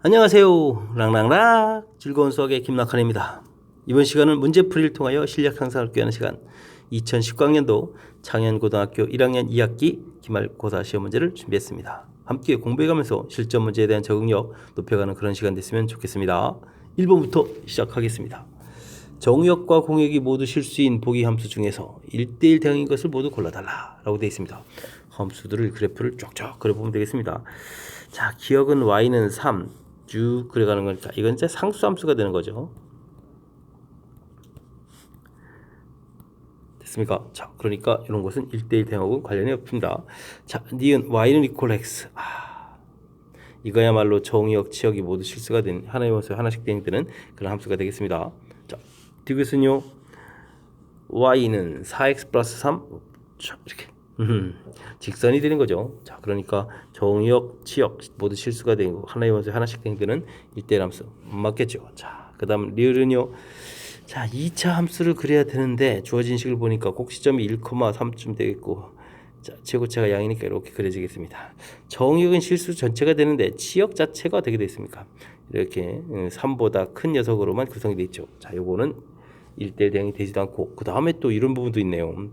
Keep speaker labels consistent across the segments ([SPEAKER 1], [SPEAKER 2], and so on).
[SPEAKER 1] 안녕하세요. 랑랑랑 즐거운 수학의 김낙환입니다. 이번 시간은 문제풀이를 통하여 실력 향상을 꾀하는 시간 2019학년도 창현고등학교 1학년 2학기 기말고사 시험 문제를 준비했습니다. 함께 공부해가면서 실전 문제에 대한 적응력 높여가는 그런 시간 됐으면 좋겠습니다. 1번부터 시작하겠습니다. 정역과 공역이 모두 실수인 보기 함수 중에서 1대1 대응인 것을 모두 골라달라 라고 되어 있습니다. 함수들을 그래프를 쫙쫙 그려보면 되겠습니다. 자, 기억은 y는 3 쭉 그려가는 거니까 이건 이제 상수함수가 되는 거죠. 됐습니까? 자, 그러니까 이런 것은 1대1 대응하고 관련이 없습니다. 자, 니은 y는 equal x. 이거야말로 정의역, 치역이 모두 실수가 된 하나의 원소에 하나씩 대응되는 그런 함수가 되겠습니다. 자, 디귿은요 y는 4x 플러스 3 자, 이렇게 직선이 되는 거죠. 자, 그러니까 정의역, 치역 모두 실수가 되고 하나의 원소에 하나씩 대응되는 1대1 함수 맞겠죠. 자, 그 다음 리을은요, 자 2차 함수를 그려야 되는데 주어진 식을 보니까 곡시점이 1,3쯤 되겠고, 자 최고차가 양이니까 이렇게 그려지겠습니다. 정의역은 실수 전체가 되는데 치역 자체가 어떻게 되어 있습니까? 이렇게 3보다 큰 녀석으로만 구성이 되어 있죠. 자, 요거는 1대1 대응이 되지도 않고, 그 다음에 또 이런 부분도 있네요.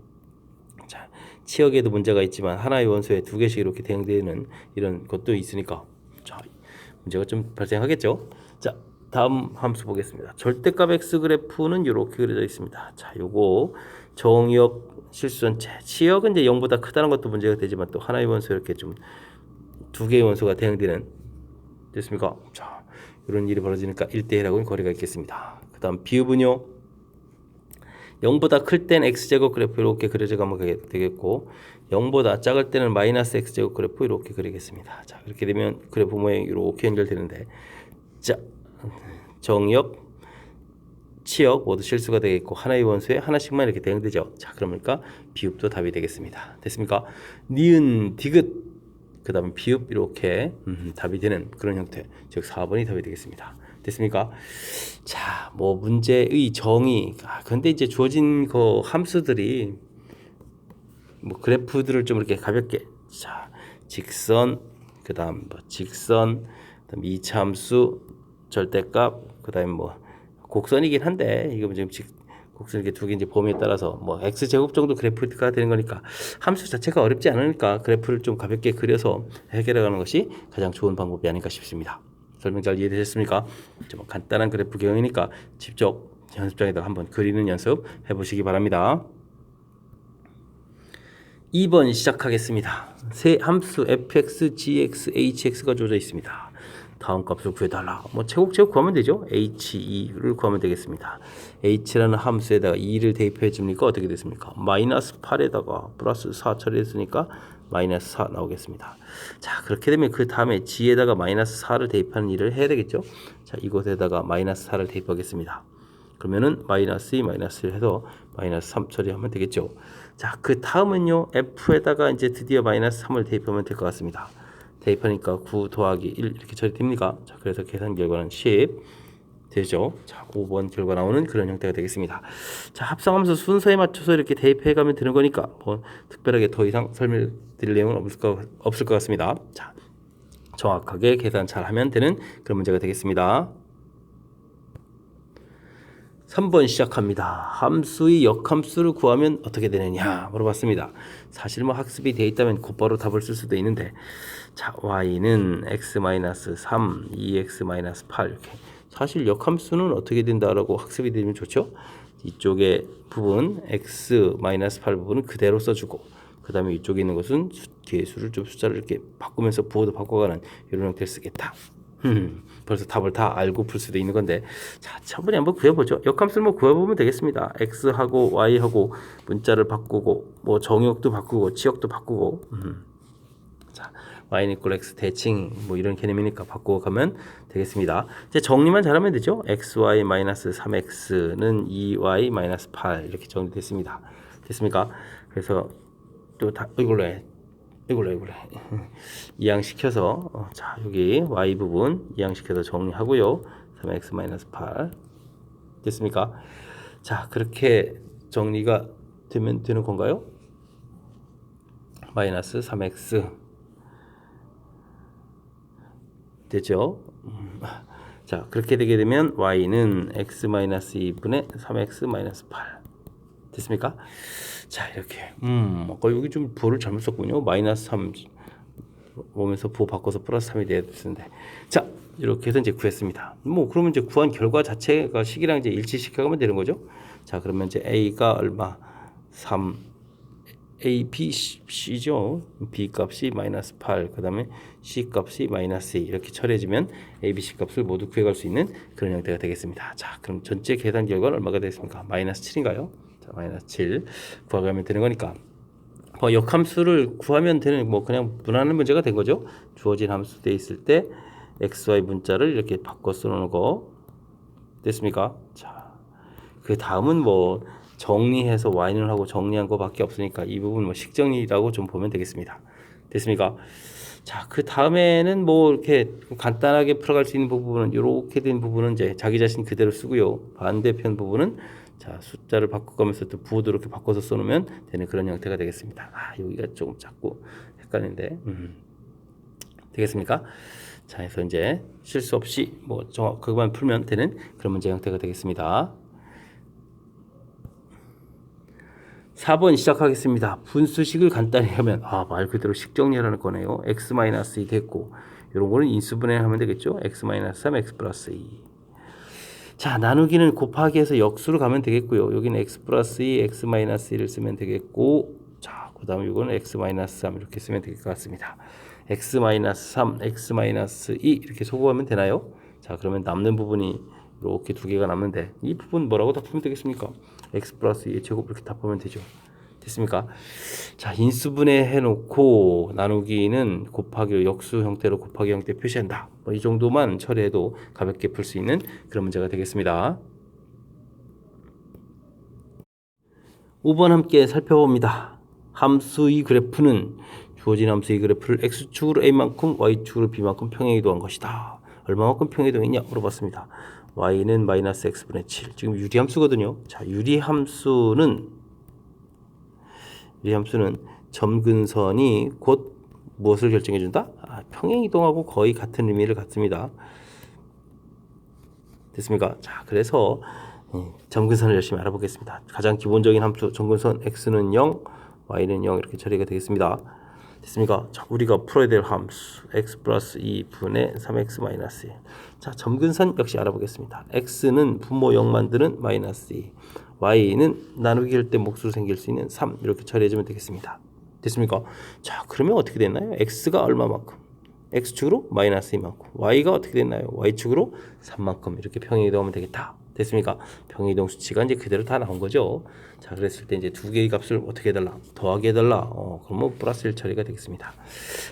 [SPEAKER 1] 자, 치역에도 문제가 있지만 하나의 원소에 두 개씩 이렇게 대응되는 이런 것도 있으니까 자, 문제가 좀 발생하겠죠. 자, 다음 함수 보겠습니다. 절대값 x 그래프는 이렇게 그려져 있습니다. 자, 요거 정의역 실수 전체, 치역은 이제 0보다 크다는 것도 문제가 되지만 또 하나의 원소 이렇게 좀 두 개의 원소가 대응되는, 됐습니까? 자, 이런 일이 벌어지니까 1대1하고는 거리가 있겠습니다. 그 다음 비읍은요, 0보다 클 땐 x제곱 그래프 이렇게 그려져 가면 되겠고, 0보다 작을 때는 마이너스 x제곱 그래프 이렇게 그리겠습니다. 자, 그렇게 되면 그래프 모양이 이렇게 연결되는데, 자, 정역, 치역 모두 실수가 되겠고 하나의 원소에 하나씩만 이렇게 대응되죠. 자, 그러니까 비읍도 답이 되겠습니다. 됐습니까? 니은, 디귿, 그 다음에 비읍 이렇게 답이 되는 그런 형태, 즉 4번이 답이 되겠습니다. 됐습니까? 자, 뭐 문제의 정의, 근데 이제 주어진 그 함수들이 뭐 그래프들을 좀 이렇게 가볍게, 자, 직선, 그 다음 뭐 직선, 그다음 2차 함수, 절대값, 그 다음에 뭐 곡선이긴 한데 이거 지금 곡선 이렇게 두 개 이제 범위에 따라서 뭐 x 제곱 정도 그래프가 되는 거니까 함수 자체가 어렵지 않으니까 그래프를 좀 가볍게 그려서 해결해 가는 것이 가장 좋은 방법이 아닐까 싶습니다. 설명 잘 이해되셨습니까? 좀 간단한 그래프 경영이니까 직접 연습장에다가 한번 그리는 연습 해보시기 바랍니다. 2번 시작하겠습니다. 세 함수 fx, gx, hx가 주어져 있습니다. 다음 값을 구해달라. 뭐 제곱 구하면 되죠. h2를 구하면 되겠습니다. h라는 함수에다가 2를 대입해 줍니까? 어떻게 됐습니까? 마이너스 8에다가 플러스 4 처리했으니까 마이너스 4 나오겠습니다. 자, 그렇게 되면 그 다음에 g에다가 마이너스 4를 대입하는 일을 해야 되겠죠. 자, 이곳에다가 마이너스 4를 대입하겠습니다. 그러면은 마이너스 2, 마이너스 1 해서 마이너스 3 처리하면 되겠죠. 자, 그 다음은요, f에다가 이제 드디어 마이너스 3을 대입하면 될 것 같습니다. 대입하니까 9 더하기 1 이렇게 처리됩니까? 자, 그래서 계산 결과는 10 되죠. 자, 5번 결과 나오는 그런 형태가 되겠습니다. 자, 합성하면서 순서에 맞춰서 이렇게 대입해 가면 되는 거니까 뭐 특별하게 더 이상 설명드릴 내용은 없을 것 같습니다. 자, 정확하게 계산 잘 하면 되는 그런 문제가 되겠습니다. 3번 시작합니다. 함수의 역함수를 구하면 어떻게 되느냐 물어봤습니다. 사실 뭐 학습이 되어 있다면 곧바로 답을 쓸 수도 있는데, 자, y는 x-3, 2x-8 이렇게, 사실 역함수는 어떻게 된다라고 학습이 되면 좋죠. 이쪽에 부분 x-8 부분은 그대로 써주고, 그 다음에 이쪽에 있는 것은 개수를 좀 숫자를 이렇게 바꾸면서 부호도 바꿔가는 이런 형태를 쓰겠다. 벌써 답을 다 알고 풀 수도 있는 건데, 자, 차분히 한번 구해보죠. 역함수를 뭐 구해보면 되겠습니다. x하고 y하고 문자를 바꾸고 뭐 정역도 바꾸고 치역도 바꾸고, 자, y는 equal x 대칭 뭐 이런 개념이니까 바꾸고 가면 되겠습니다. 이제 정리만 잘하면 되죠. xy 3x는 2y 8 이렇게 정리됐습니다. 됐습니까? 그래서 또 다 이걸로 해. 이항시켜서 자, 여기 y 부분 이항시켜서 정리하고요. 3x-8 됐습니까? 자, 그렇게 정리가 되면 되는 건가요? 마이너스 3x 되죠? 자, 그렇게 되게 되면 y는 x-2분의 3x-8 됐습니까? 자, 이렇게 아까 여기 좀 부호를 잘못 썼군요. -3 오면서 부호 바꿔서 +3이 돼야 됐는데, 자, 이렇게 해서 이제 구했습니다. 뭐 그러면 이제 구한 결과 자체가 식이랑 이제 일치시켜가면 되는 거죠. 자, 그러면 이제 a가 얼마? 3 a, b, c죠. b 값이 -8, 그 다음에 c 값이 -2 이렇게 처리해주면 a, b, c 값을 모두 구해갈 수 있는 그런 형태가 되겠습니다. 자, 그럼 전체 계산 결과는 얼마가 되겠습니까? -7인가요? 자, -7 구하면 되는 거니까 역함수를 구하면 되는 뭐 그냥 무난한 문제가 된 거죠. 주어진 함수 돼 있을 때 x, y 문자를 이렇게 바꿔 써놓은 거 됐습니까? 자, 그 다음은 뭐 정리해서 y는 하고 정리한 거밖에 없으니까 이 부분 뭐 식정리라고 좀 보면 되겠습니다. 됐습니까? 자, 그 다음에는 뭐 이렇게 간단하게 풀어갈 수 있는 부분은 이렇게 된 부분은 이제 자기 자신 그대로 쓰고요. 반대편 부분은 자, 숫자를 바꿔가면서 또 부호도 이렇게 바꿔서 써놓으면 되는 그런 형태가 되겠습니다. 아, 여기가 조금 작고 헷갈리는데 되겠습니까? 자, 해서 이제 실수 없이 뭐 그것만 풀면 되는 그런 문제 형태가 되겠습니다. 4번 시작하겠습니다. 분수식을 간단히 하면 말 그대로 식정리하라는 거네요. x-2 됐고 이런 거는 인수분해하면 되겠죠. x-3 x 플러스 2. 자, 나누기는 곱하기 해서 역수로 가면 되겠고요. 여기는 x 플러스 2 x-1을 쓰면 되겠고, 자, 그 다음에 이거는 x-3 이렇게 쓰면 될 것 같습니다. x-3 x-2 이렇게 소거하면 되나요? 자, 그러면 남는 부분이 이렇게 두 개가 남는데 이 부분 뭐라고 답하면 되겠습니까? x 플러스 2의 제곱 이렇게 답하면 되죠. 됐습니까? 자, 인수분해 해놓고 나누기는 곱하기로 역수 형태로 곱하기 형태 표시한다. 뭐 이 정도만 처리해도 가볍게 풀 수 있는 그런 문제가 되겠습니다. 5번 함께 살펴봅니다. 함수의 그래프는 주어진 함수의 그래프를 x축으로 a만큼 y축으로 b만큼 평행이동한 것이다. 얼마만큼 평행이동했냐 물어봤습니다. y는 -x분의 7. 지금 유리함수거든요. 자, 유리함수는 점근선이 곧 무엇을 결정해준다? 평행이동하고 거의 같은 의미를 갖습니다. 됐습니까? 자, 그래서 점근선을 열심히 알아보겠습니다. 가장 기본적인 함수 점근선 x는 0, y는 0 이렇게 처리가 되겠습니다. 됐습니까? 자, 우리가 풀어야 될 함수 x 플러스 2분의 3x 마이너스 1. 자, 점근선 역시 알아보겠습니다. x는 분모 0 만드는 마이너스 2, y는 나누기 할 때 몫으로 생길 수 있는 3 이렇게 처리해주면 되겠습니다. 됐습니까? 자, 그러면 어떻게 됐나요? x가 얼마만큼? x축으로 마이너스 2만큼, y가 어떻게 됐나요? y축으로 3만큼 이렇게 평행이동하면 되겠다. 됐습니까? 평행이동 수치가 이제 그대로 다 나온 거죠. 자, 그랬을 때 이제 두 개의 값을 어떻게 해달라? 더하게 해달라. 그러면 플러스 1 처리가 되겠습니다.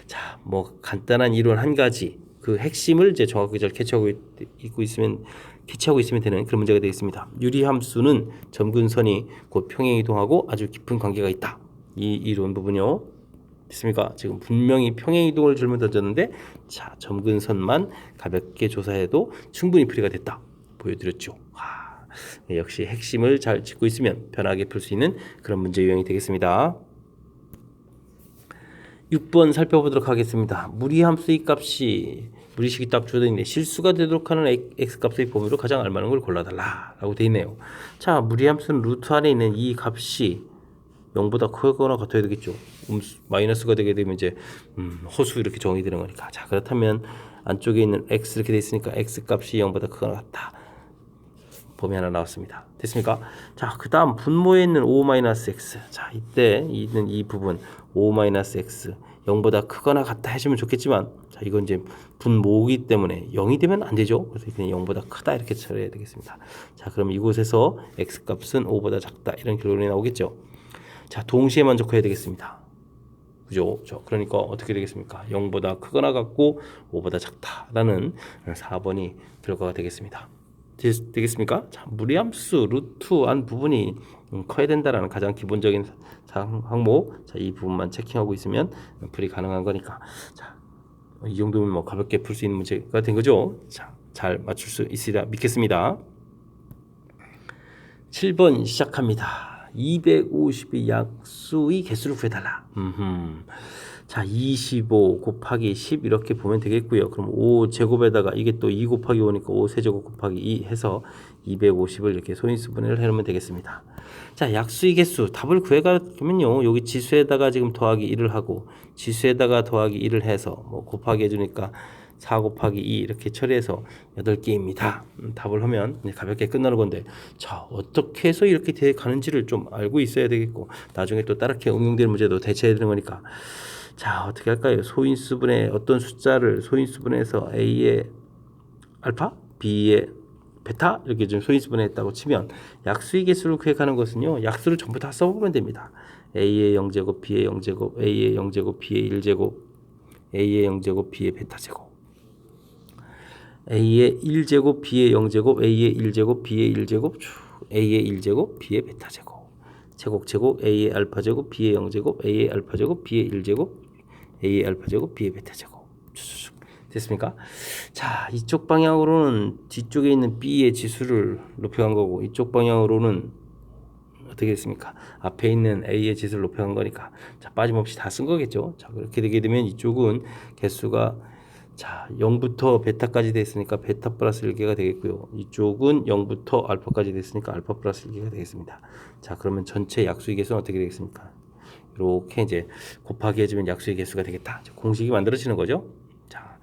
[SPEAKER 1] 자, 뭐 간단한 이론 한 가지 그 핵심을 이제 정확하게 잘 캐치하고 있으면 되는 그런 문제가 되겠습니다. 유리함수는 점근선이 곧 평행이동하고 아주 깊은 관계가 있다. 이 이론 부분요. 됐습니까? 지금 분명히 평행이동을 질문 던졌는데, 자, 점근선만 가볍게 조사해도 충분히 풀이가 됐다. 보여드렸죠. 역시 핵심을 잘 짚고 있으면 편하게 풀 수 있는 그런 문제 유형이 되겠습니다. 6번 살펴보도록 하겠습니다. 무리함수의 값이 무리식이 딱 주어져 있는데 실수가 되도록 하는 x값의 범위로 가장 알맞은 걸 골라달라 라고 되어 있네요. 자, 무리함수는 루트 안에 있는 이 값이 0보다 크거나 같아야 되겠죠. 마이너스가 되게 되면 이제 허수 이렇게 정의되는 거니까. 자, 그렇다면 안쪽에 있는 x 이렇게 돼 있으니까 x 값이 0보다 크거나 같다. 범위 하나 나왔습니다. 됐습니까? 자, 그 다음 분모에 있는 5-x. 자, 이때 있는 이 부분 5-x 0보다 크거나 같다 해주면 좋겠지만, 자, 이건 이제 분모이기 때문에 0이 되면 안 되죠. 그래서 그냥 0보다 크다 이렇게 처리해야 되겠습니다. 자, 그럼 이곳에서 x 값은 5보다 작다 이런 결론이 나오겠죠. 자, 동시에 만족해야 되겠습니다. 그죠? 그러니까 어떻게 되겠습니까? 0보다 크거나 같고 5보다 작다라는 4번이 결과가 되겠습니다. 되겠습니까? 자, 무리함수 루트 안 부분이 커야 된다라는 가장 기본적인 항목. 자, 이 부분만 체킹하고 있으면 풀이 가능한 거니까. 자, 이 정도면 뭐 가볍게 풀 수 있는 문제가 된 거죠. 자, 잘 맞출 수 있으리라 믿겠습니다. 7번 시작합니다. 250의 약수의 개수를 구해달라. 자, 25 곱하기 10 이렇게 보면 되겠고요. 그럼 5 제곱에다가 이게 또 2 곱하기 5니까 5 세제곱 곱하기 2 해서 250을 이렇게 소인수분해를 해놓으면 되겠습니다. 자, 약수의 개수 답을 구해가면요. 여기 지수에다가 지금 더하기 1을 하고 지수에다가 더하기 1을 해서 뭐 곱하기 해주니까 4 곱하기 2 이렇게 처리해서 8개입니다. 답을 하면 가볍게 끝나는 건데, 자, 어떻게 해서 이렇게 돼 가는지를 좀 알고 있어야 되겠고, 나중에 또 다르게 응용되는 문제도 대체해야 되는 거니까. 자, 어떻게 할까요? 소인수분해 어떤 숫자를 소인수분해서 A의 알파, B의 베타 이렇게 좀 소인수분해했다고 치면 약수의 개수를 구해가는 것은요, 약수를 전부 다 써보면 됩니다. A의 0제곱, B의 0제곱, A의 0제곱, B의 1제곱, A의 0제곱, B의 베타 제곱, A의 1제곱, B의 0제곱, A의 1제곱, B의 1제곱, A의 1제곱, B의 베타 제곱, 제곱, A의 알파 제곱, B의 0제곱, A의 알파 제곱, B의 1제곱, A의 알파 제곱, B의 베타 제곱. 쭉쭉쭉. 됐습니까? 자, 이쪽 방향으로는 뒤쪽에 있는 B의 지수를 높여간 거고, 이쪽 방향으로는 어떻게 됐습니까? 앞에 있는 A의 지수를 높여간 거니까, 자, 빠짐없이 다 쓴 거겠죠. 자, 그렇게 되게 되면 이쪽은 개수가, 자, 0부터 베타까지 됐으니까 베타 플러스 1개가 되겠고요. 이쪽은 0부터 알파까지 됐으니까 알파 플러스 1개가 되겠습니다. 자, 그러면 전체 약수의 개수는 어떻게 되겠습니까? 이렇게 이제 곱하기 해주면 약수의 개수가 되겠다. 공식이 만들어지는 거죠. 자,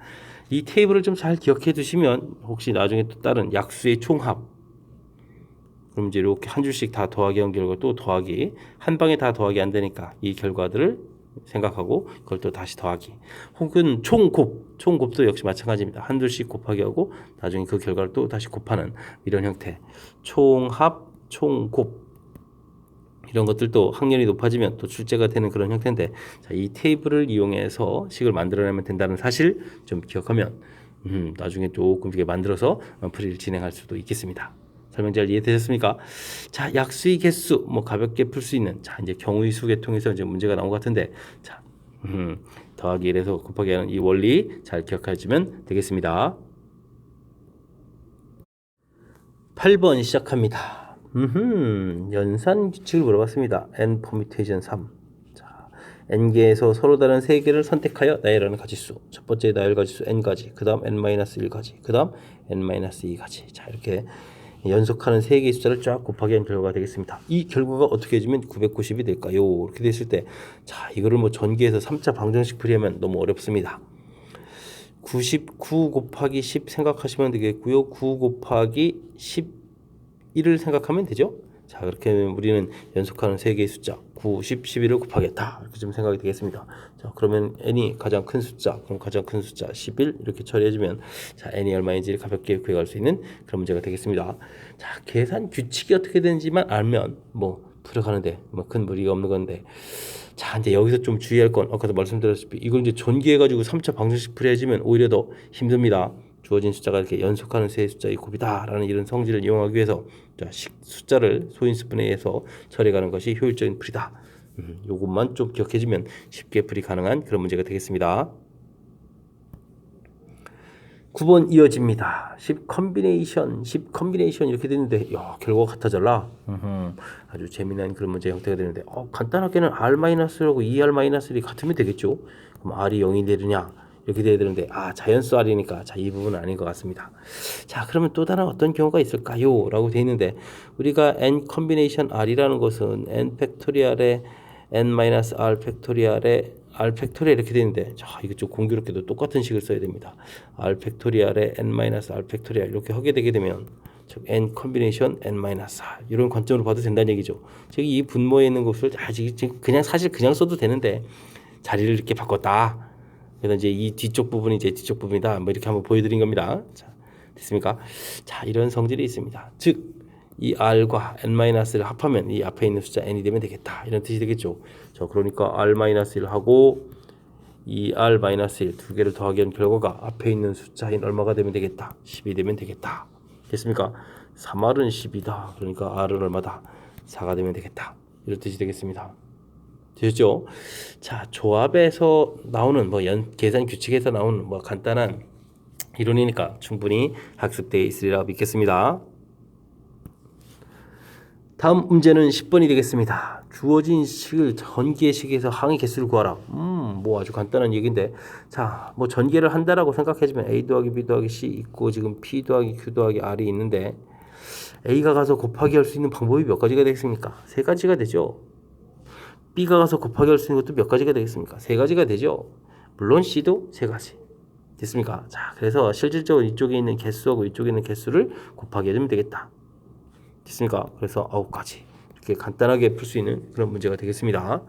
[SPEAKER 1] 이 테이블을 좀 잘 기억해 두시면 혹시 나중에 또 다른 약수의 총합, 그럼 이제 이렇게 한 줄씩 다 더하기 한 결과 또 더하기, 한 방에 다 더하기 안 되니까 이 결과들을 생각하고 그걸 또 다시 더하기, 혹은 총곱도 역시 마찬가지입니다. 한 줄씩 곱하기 하고 나중에 그 결과를 또 다시 곱하는 이런 형태, 총합, 총곱, 이런 것들도 학년이 높아지면 또 출제가 되는 그런 형태인데, 자, 이 테이블을 이용해서 식을 만들어내면 된다는 사실 좀 기억하면 나중에 조금 이렇게 만들어서 풀이를 진행할 수도 있겠습니다. 설명 잘 이해되셨습니까? 자, 약수의 개수 뭐 가볍게 풀 수 있는, 자, 이제 경우의 수 계통에서 이제 문제가 나온 것 같은데, 자, 더하기 1에서 곱하기 하는 이 원리 잘 기억하시면 되겠습니다. 8번 시작합니다. 연산 규칙을 물어봤습니다. n 퍼뮤테이션 3. 자, n개에서 서로 다른 3개를 선택하여 나열하는 가지수. 첫 번째 나열 가지수 n가지, 그 다음 n-1가지, 그 다음 n-2가지. 자, 이렇게 연속하는 3개의 숫자를 쫙 곱하기 한 결과가 되겠습니다. 이 결과가 어떻게 해주면 990이 될까요? 이렇게 됐을 때, 자, 이거를 뭐 전개해서 3차 방정식 풀이하면 너무 어렵습니다. 99 곱하기 10 생각하시면 되겠고요. 9 곱하기 11을 생각하면 되죠. 자, 그렇게 하면 우리는 연속하는 3개의 숫자 9, 10, 11을 곱하겠다, 이렇게 좀 생각이 되겠습니다. 자, 그러면 n이 가장 큰 숫자, 그럼 가장 큰 숫자 11 이렇게 처리해주면, 자, n이 얼마인지를 가볍게 구해갈 수 있는 그런 문제가 되겠습니다. 자, 계산 규칙이 어떻게 되는지만 알면 뭐 풀어가는데 뭐 큰 무리가 없는 건데, 자, 이제 여기서 좀 주의할 건, 아까도 말씀드렸다시피 이걸 이제 전개해가지고 3차 방정식 풀이해주면 오히려 더 힘듭니다. 주어진 숫자가 이렇게 연속하는 세 숫자의 곱이다라는 이런 성질을 이용하기 위해서, 자, 숫자를 소인수분해해서 처리하는 것이 효율적인 풀이다. 요것만 좀 기억해주면 쉽게 풀이 가능한 그런 문제가 되겠습니다. 9번 이어집니다. 10 컨비네이션 이렇게 되는데, 야, 결과가 같아져라. 아주 재미난 그런 문제 형태가 되는데, 간단하게는 R-라고 2R-1이 같으면 되겠죠. 그럼 R이 0이 되느냐 이렇게 돼야 되는데, 자연수 R이니까, 자, 이 부분은 아닌 것 같습니다. 자, 그러면 또 다른 어떤 경우가 있을까요? 라고 되어 있는데, 우리가 n 컨비네이션 R이라는 것은 n 팩토리얼의 n-R 팩토리얼의 R 팩토리얼 이렇게 되는데, 자, 이거 좀 공교롭게도 똑같은 식을 써야 됩니다. R 팩토리얼의 n-R 팩토리얼 이렇게 하게 되게 되면, 즉 n 컨비네이션 n-R 이런 관점으로 봐도 된다는 얘기죠. 즉 이 분모에 있는 것을 지금 그냥 사실 그냥 써도 되는데 자리를 이렇게 바꿨다. 그래서 이제 이 뒤쪽 부분이 이제 뒤쪽 부분이다, 뭐 이렇게 한번 보여드린 겁니다. 자, 됐습니까? 자, 이런 성질이 있습니다. 즉 이 r과 n-를 합하면 이 앞에 있는 숫자 n이 되면 되겠다, 이런 뜻이 되겠죠. 자, 그러니까 r-1 하고 이 r-1 두 개를 더하기 한 결과가 앞에 있는 숫자인 얼마가 되면 되겠다, 10이 되면 되겠다. 됐습니까? 3r은 10이다. 그러니까 r은 얼마다? 4가 되면 되겠다, 이런 뜻이 되겠습니다. 되셨죠? 자, 조합에서 나오는 뭐 계산 규칙에서 나오는 뭐 간단한 이론이니까 충분히 학습되어 있으리라 믿겠습니다. 다음 문제는 10번이 되겠습니다. 주어진 식을 전개의 식에서 항의 개수를 구하라. 뭐 아주 간단한 얘기인데, 자, 뭐 전개를 한다라고 생각해주면 A 더하기 B 더하기 C 있고 지금 P 더하기 Q 더하기 R이 있는데 A가 가서 곱하기 할 수 있는 방법이 몇 가지가 되겠습니까? 세 가지가 되죠. B가 가서 곱하기 할 수 있는 것도 몇 가지가 되겠습니까? 세 가지가 되죠. 물론 C도 세 가지. 됐습니까? 자, 그래서 실질적으로 이쪽에 있는 개수하고 이쪽에 있는 개수를 곱하기 해주면 되겠다. 됐습니까? 그래서 9가지. 이렇게 간단하게 풀 수 있는 그런 문제가 되겠습니다.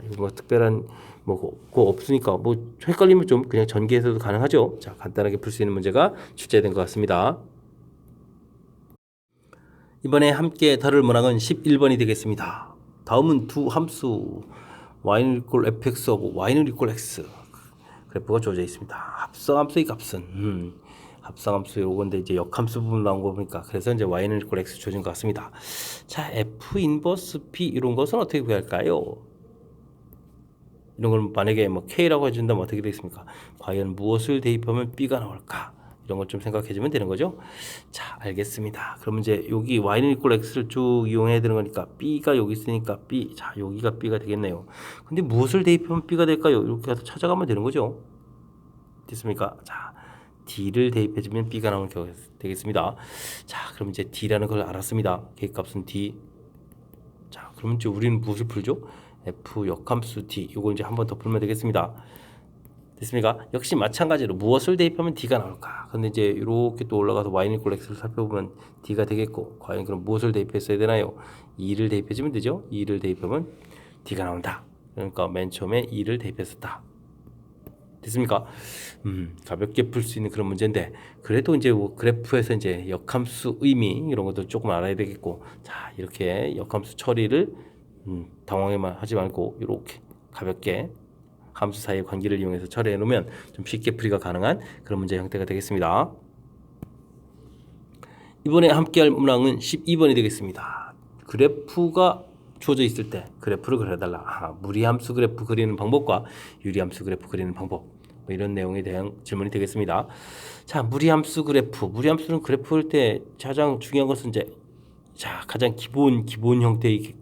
[SPEAKER 1] 이거 뭐 특별한 뭐 없으니까 뭐 헷갈리면 좀 그냥 전개해서도 가능하죠. 자, 간단하게 풀 수 있는 문제가 출제된 것 같습니다. 이번에 함께 다룰 문항은 11번이 되겠습니다. 다음은 두 함수 y는 equal fx하고 y는 equal x 그래프가 주어져 있습니다. 합성함수의 값은 합성함수 요건데 이제 역함수 부분 나온 거 보니까 그래서 이제 y는 equal x 주어진 것 같습니다. 자, f 인버스 p 이런 것은 어떻게 구할까요? 이런 걸 만약에 뭐 k라고 해준다면 어떻게 되겠습니까? 과연 무엇을 대입하면 b가 나올까? 이런 걸 좀 생각해 주면 되는 거죠. 자, 알겠습니다. 그러면 이제 여기 y는 equal x를 쭉 이용해야 되는 거니까 b가 여기 있으니까 b. 자, 여기가 b가 되겠네요. 근데 무엇을 대입하면 b가 될까요? 이렇게 가서 찾아가면 되는 거죠. 됐습니까? 자, d를 대입해 주면 b가 나오는 경우가 되겠습니다. 자, 그럼 이제 d라는 걸 알았습니다. 계획값은 d. 자, 그러면 이제 우리는 무엇을 풀죠? f 역함수 d. 이걸 이제 한 번 더 풀면 되겠습니다. 됐습니까? 역시 마찬가지로 무엇을 대입하면 d가 나올까? 근데 이제 이렇게 또 올라가서 y는 equal x를 살펴보면 d가 되겠고, 과연 그럼 무엇을 대입했어야 되나요? 2를 대입해주면 되죠. 2를 대입하면 d가 나온다. 그러니까 맨 처음에 2를 대입했었다. 됐습니까? 가볍게 풀 수 있는 그런 문제인데, 그래도 이제 뭐 그래프에서 이제 역함수 의미 이런 것도 조금 알아야 되겠고, 자, 이렇게 역함수 처리를 당황해만 하지 말고 이렇게 가볍게 함수 사이의 관계를 이용해서 처리해 놓으면 좀 쉽게 풀이가 가능한 그런 문제 형태가 되겠습니다. 이번에 함께할 문항은 12번이 되겠습니다. 그래프가 주어져 있을 때 그래프를 그려달라. 무리함수 그래프 그리는 방법과 유리함수 그래프 그리는 방법, 뭐 이런 내용에 대한 질문이 되겠습니다. 자, 무리함수 그래프. 무리함수는 그래프일 때 가장 중요한 것은 이제 가장 기본 형태의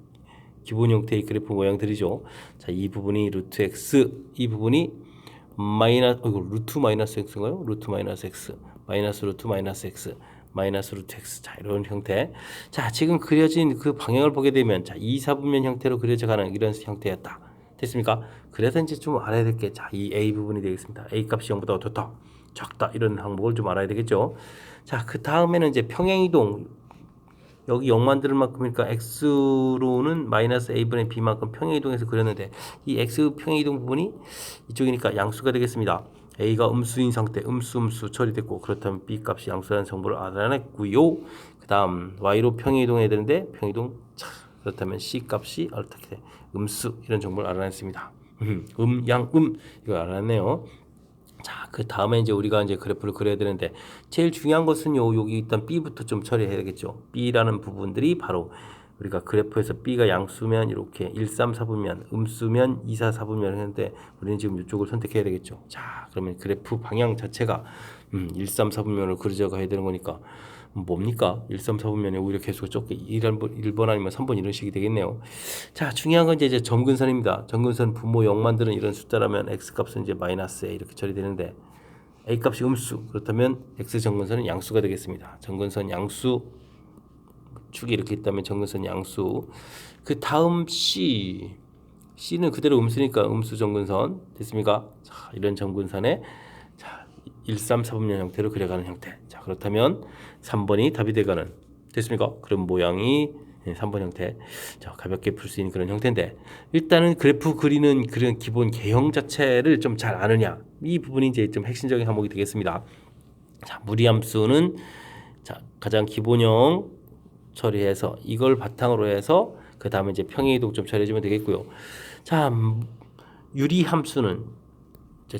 [SPEAKER 1] 그래프 모양들이죠. 자, 이 부분이 루트 x, 이 부분이 루트 마이너스 x인가요? 루트 마이너스 x, 마이너스 루트 마이너스 x, 마이너스 루트 x. 자, 이런 형태. 자, 지금 그려진 그 방향을 보게 되면 자, 2사분면 형태로 그려져가는 이런 형태였다. 됐습니까? 그래서 이제 좀 알아야 될 게 자, 이 a 부분이 되겠습니다. a 값이 0보다 어떻다, 작다, 이런 항목을 좀 알아야 되겠죠. 자, 그 다음에는 이제 평행이동. 여기 0 만들 만큼이니까 x로는 마이너스 a분의 b만큼 평행이동해서 그렸는데 이 x 평행이동 부분이 이쪽이니까 양수가 되겠습니다. a가 음수인 상태, 음수 처리됐고, 그렇다면 b 값이 양수라는 정보를 알아냈고요. 그 다음 y로 평행이동해야 되는데 평행이동, 그렇다면 c 값이 어떻게 돼? 음수, 이런 정보를 알아냈습니다. 이거 알아냈네요. 자, 그 다음에 이제 우리가 이제 그래프를 그려야 되는데 제일 중요한 것은요, 여기 일단 B부터 좀 처리해야 되겠죠. B라는 부분들이 바로 우리가 그래프에서 B가 양수면 이렇게 1, 3, 4분면, 음수면 2, 4, 4분면 했는데 우리는 지금 이쪽을 선택해야 되겠죠. 자, 그러면 그래프 방향 자체가 1, 3, 4분면을 그려져 가야 되는 거니까 뭡니까? 1, 3, 4분면에 오히려 계속 좁게 1번 아니면 3번 이런 식이 되겠네요. 자, 중요한 건 이제 점근선입니다. 점근선 분모 0 만드는 이런 숫자라면 x값은 이제 마이너스에 이렇게 처리되는데 a값이 음수, 그렇다면 x 점근선은 양수가 되겠습니다. 점근선 양수, 축이 이렇게 있다면 점근선 양수. 그 다음 c는 그대로 음수니까 음수 점근선. 됐습니까? 자, 이런 점근선에 1, 3, 4분면 형태로 그려가는 형태. 자, 그렇다면 3번이 답이 되가는, 됐습니까? 그런 모양이 3번 형태. 자, 가볍게 풀 수 있는 그런 형태인데, 일단은 그래프 그리는 그런 기본 개형 자체를 좀 잘 아느냐, 이 부분이 이제 좀 핵심적인 항목이 되겠습니다. 자, 무리함수는 자, 가장 기본형 처리해서 이걸 바탕으로 해서 그 다음에 이제 평행이동 좀 처리해주면 되겠고요. 자, 유리함수는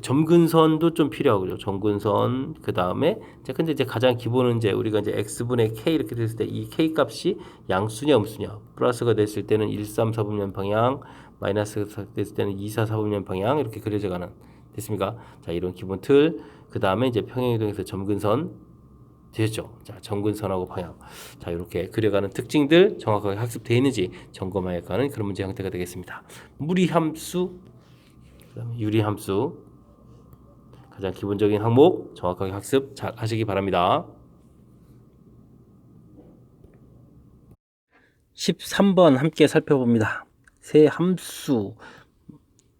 [SPEAKER 1] 점근선도 좀 필요하고요. 점근선, 그 다음에 근데 이제 가장 기본은 이제 우리가 이제 x분의 k 이렇게 됐을 때 이 k 값이 양수냐 음수냐, 플러스가 됐을 때는 1, 3, 4분면 방향, 마이너스가 됐을 때는 2, 4, 4분면 방향, 이렇게 그려져가는, 됐습니까? 자, 이런 기본 틀. 그 다음에 이제 평행이동에서 점근선, 되죠. 자, 점근선하고 방향. 자, 이렇게 그려가는 특징들 정확하게 학습되어 있는지 점검하여 가는 그런 문제 형태가 되겠습니다. 무리함수, 그다음에 유리함수. 가장 기본적인 항목 정확하게 학습 잘 하시기 바랍니다. 13번 함께 살펴봅니다. 세 함수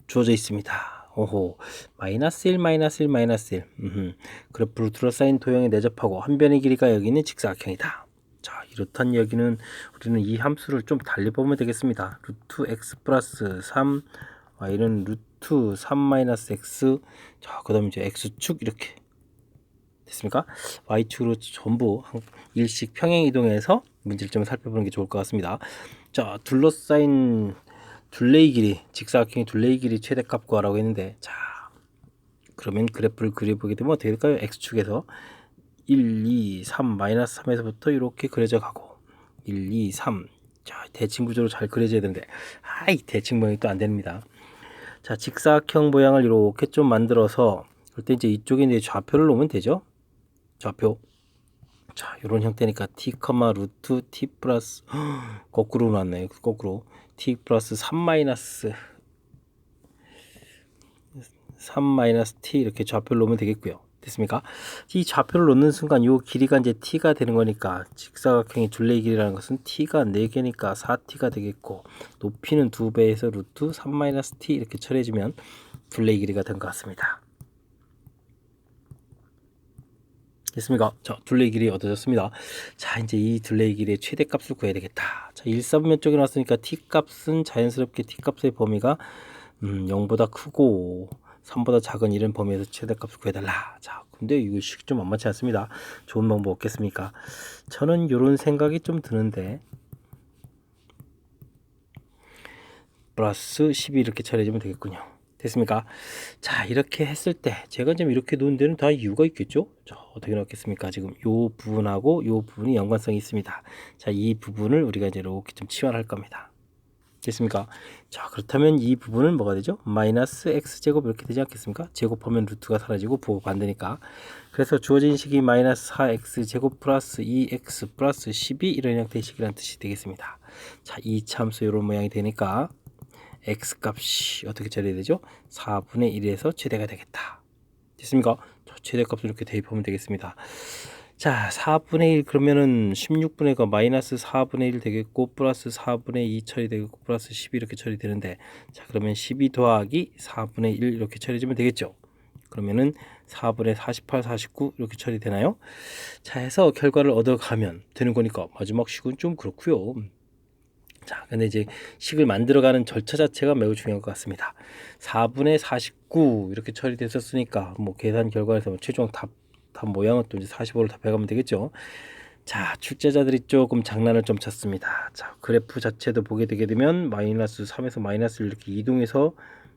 [SPEAKER 1] 주어져 있습니다. 오호, 마이너스 1, 마이너스 1, 마이너스 1. 그래프로 둘러싸인 도형에 내접하고 한 변의 길이가 여기는 직사각형이다. 자, 이렇단 여기는 우리는 이 함수를 좀 달리 보면 되겠습니다. 루트 x 플러스 3, y는 루트 3 마이너스 x. 자, 그 다음에 이제 x축 이렇게 됐습니까? y축으로 전부 일씩 평행 이동해서 문제를 좀 살펴보는 게 좋을 것 같습니다. 자, 둘러싸인 둘레의 길이, 직사각형의 둘레의 길이 최대값 구하라고 했는데, 자, 그러면 그래프를 그려보게 되면 어떻게 될까요? x축에서 1, 2, 3, 마이너스 3에서부터 이렇게 그려져 가고 1, 2, 3. 자, 대칭 구조로 잘 그려져야 되는데, 이 대칭 모양이 또 안 됩니다. 자, 직사각형 모양을 이렇게 좀 만들어서 그때 이제 이쪽에 이제 좌표를 놓으면 되죠. 좌표. 자, 이런 형태니까 t, 루트 t 플러스 거꾸로 나왔네요. 거꾸로 t 플러스 3 마이너스 3 마이너스 t 이렇게 좌표를 놓으면 되겠고요. 됐습니까? 이 좌표를 놓는 순간 이 길이가 이제 t가 되는 거니까 직사각형의 둘레의 길이라는 것은 t가 4개니까 4t가 되겠고 높이는 2배에서 루트 3 마이너스 t 이렇게 처리해주면 둘레의 길이가 된 것 같습니다. 됐습니까? 자, 둘레의 길이 얻어졌습니다. 자, 이제 이 둘레의 길이의 최대값을 구해야 되겠다. 자, 1사분면 쪽에 나왔으니까 t값은 자연스럽게 t값의 범위가 0보다 크고 3보다 작은 이런 범위에서 최대값을 구해달라. 자, 근데 이거 식이 좀 만만치 않습니다. 좋은 방법 없겠습니까? 저는 이런 생각이 좀 드는데 플러스 12 이렇게 처리해주면 되겠군요. 됐습니까? 자, 이렇게 했을 때 제가 좀 이렇게 놓은 데는 다 이유가 있겠죠? 자, 어떻게 나왔겠습니까? 지금 요 부분하고 요 부분이 연관성이 있습니다. 자, 이 부분을 우리가 이제 이렇게 좀 치환할 겁니다. 됐습니까? 자, 그렇다면 이 부분은 뭐가 되죠? 마이너스 x제곱 이렇게 되지 않겠습니까? 제곱하면 루트가 사라지고 부호가 반대니까. 그래서 주어진 식이 마이너스 4x제곱 플러스 2x 플러스 12 이런 형태의 식이라는 뜻이 되겠습니다. 자, 이 참수 이런 모양이 되니까 x값이 어떻게 처리해야 되죠? 4분의 1에서 최대가 되겠다. 됐습니까? 자, 최대값을 이렇게 대입하면 되겠습니다. 자, 4분의 1 그러면은 16분의 가 마이너스 4분의 1 되겠고 플러스 4분의 2 처리되겠고 플러스 12 이렇게 처리되는데, 자, 그러면 12 더하기 4분의 1 이렇게 처리해주면 되겠죠. 그러면은 4분의 48, 49 이렇게 처리되나요? 자, 해서 결과를 얻어가면 되는 거니까 마지막 식은 좀 그렇고요. 자, 근데 이제 식을 만들어가는 절차 자체가 매우 중요한 것 같습니다. 4분의 49 이렇게 처리됐었으니까 뭐 계산 결과에서 최종 답 모양은 또 이제 45로 답해가면 되겠죠. 자, 출제자들이 조금 장난을 좀 쳤습니다. 자, 그래프 자체도 보게 되게 되면 마이너스 3에서 마이너스 1 이렇게 이동해서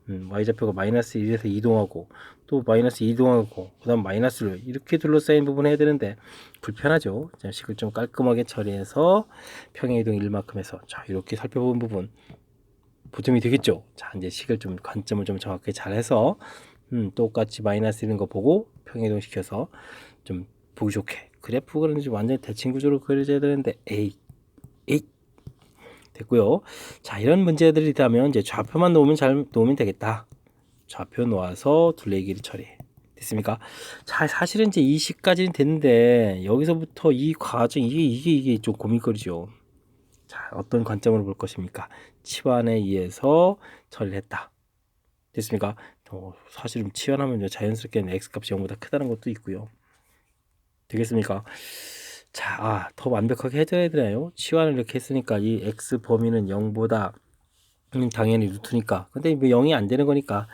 [SPEAKER 1] y좌표가 마이너스 1에서 이동하고 또 마이너스 이동하고 그 다음 마이너스를 이렇게 둘러싸인 부분 해야 되는데 불편하죠. 자, 식을 좀 깔끔하게 처리해서 평행이동 1만큼 해서 자, 이렇게 살펴본 부분 보탬이 되겠죠. 자, 이제 식을 좀 관점을 좀 정확하게 잘 해서 똑같이 마이너스 있는 거 보고 평행이동 시켜서 좀 보기 좋게 그래프는 좀 완전히 대칭 구조로 그려져야 되는데 에이 됐고요. 자, 이런 문제들이 있다면 이제 좌표만 놓으면 잘 놓으면 되겠다. 좌표 놓아서 둘레 길이 처리. 됐습니까? 자, 사실은 이제 이 식까지는 됐는데 여기서부터 이 과정 이게 좀 고민거리죠. 자, 어떤 관점으로 볼 것입니까? 치환에 의해서 처리를 했다. 됐습니까? 사실은 치환하면 자연스럽게 x값이 0보다 크다는 것도 있고요. 되겠습니까? 자, 더 완벽하게 해줘야 되나요? 치환을 이렇게 했으니까 이 x 범위는 0보다 당연히 루트니까. 근데 뭐 0이 안 되는 거니까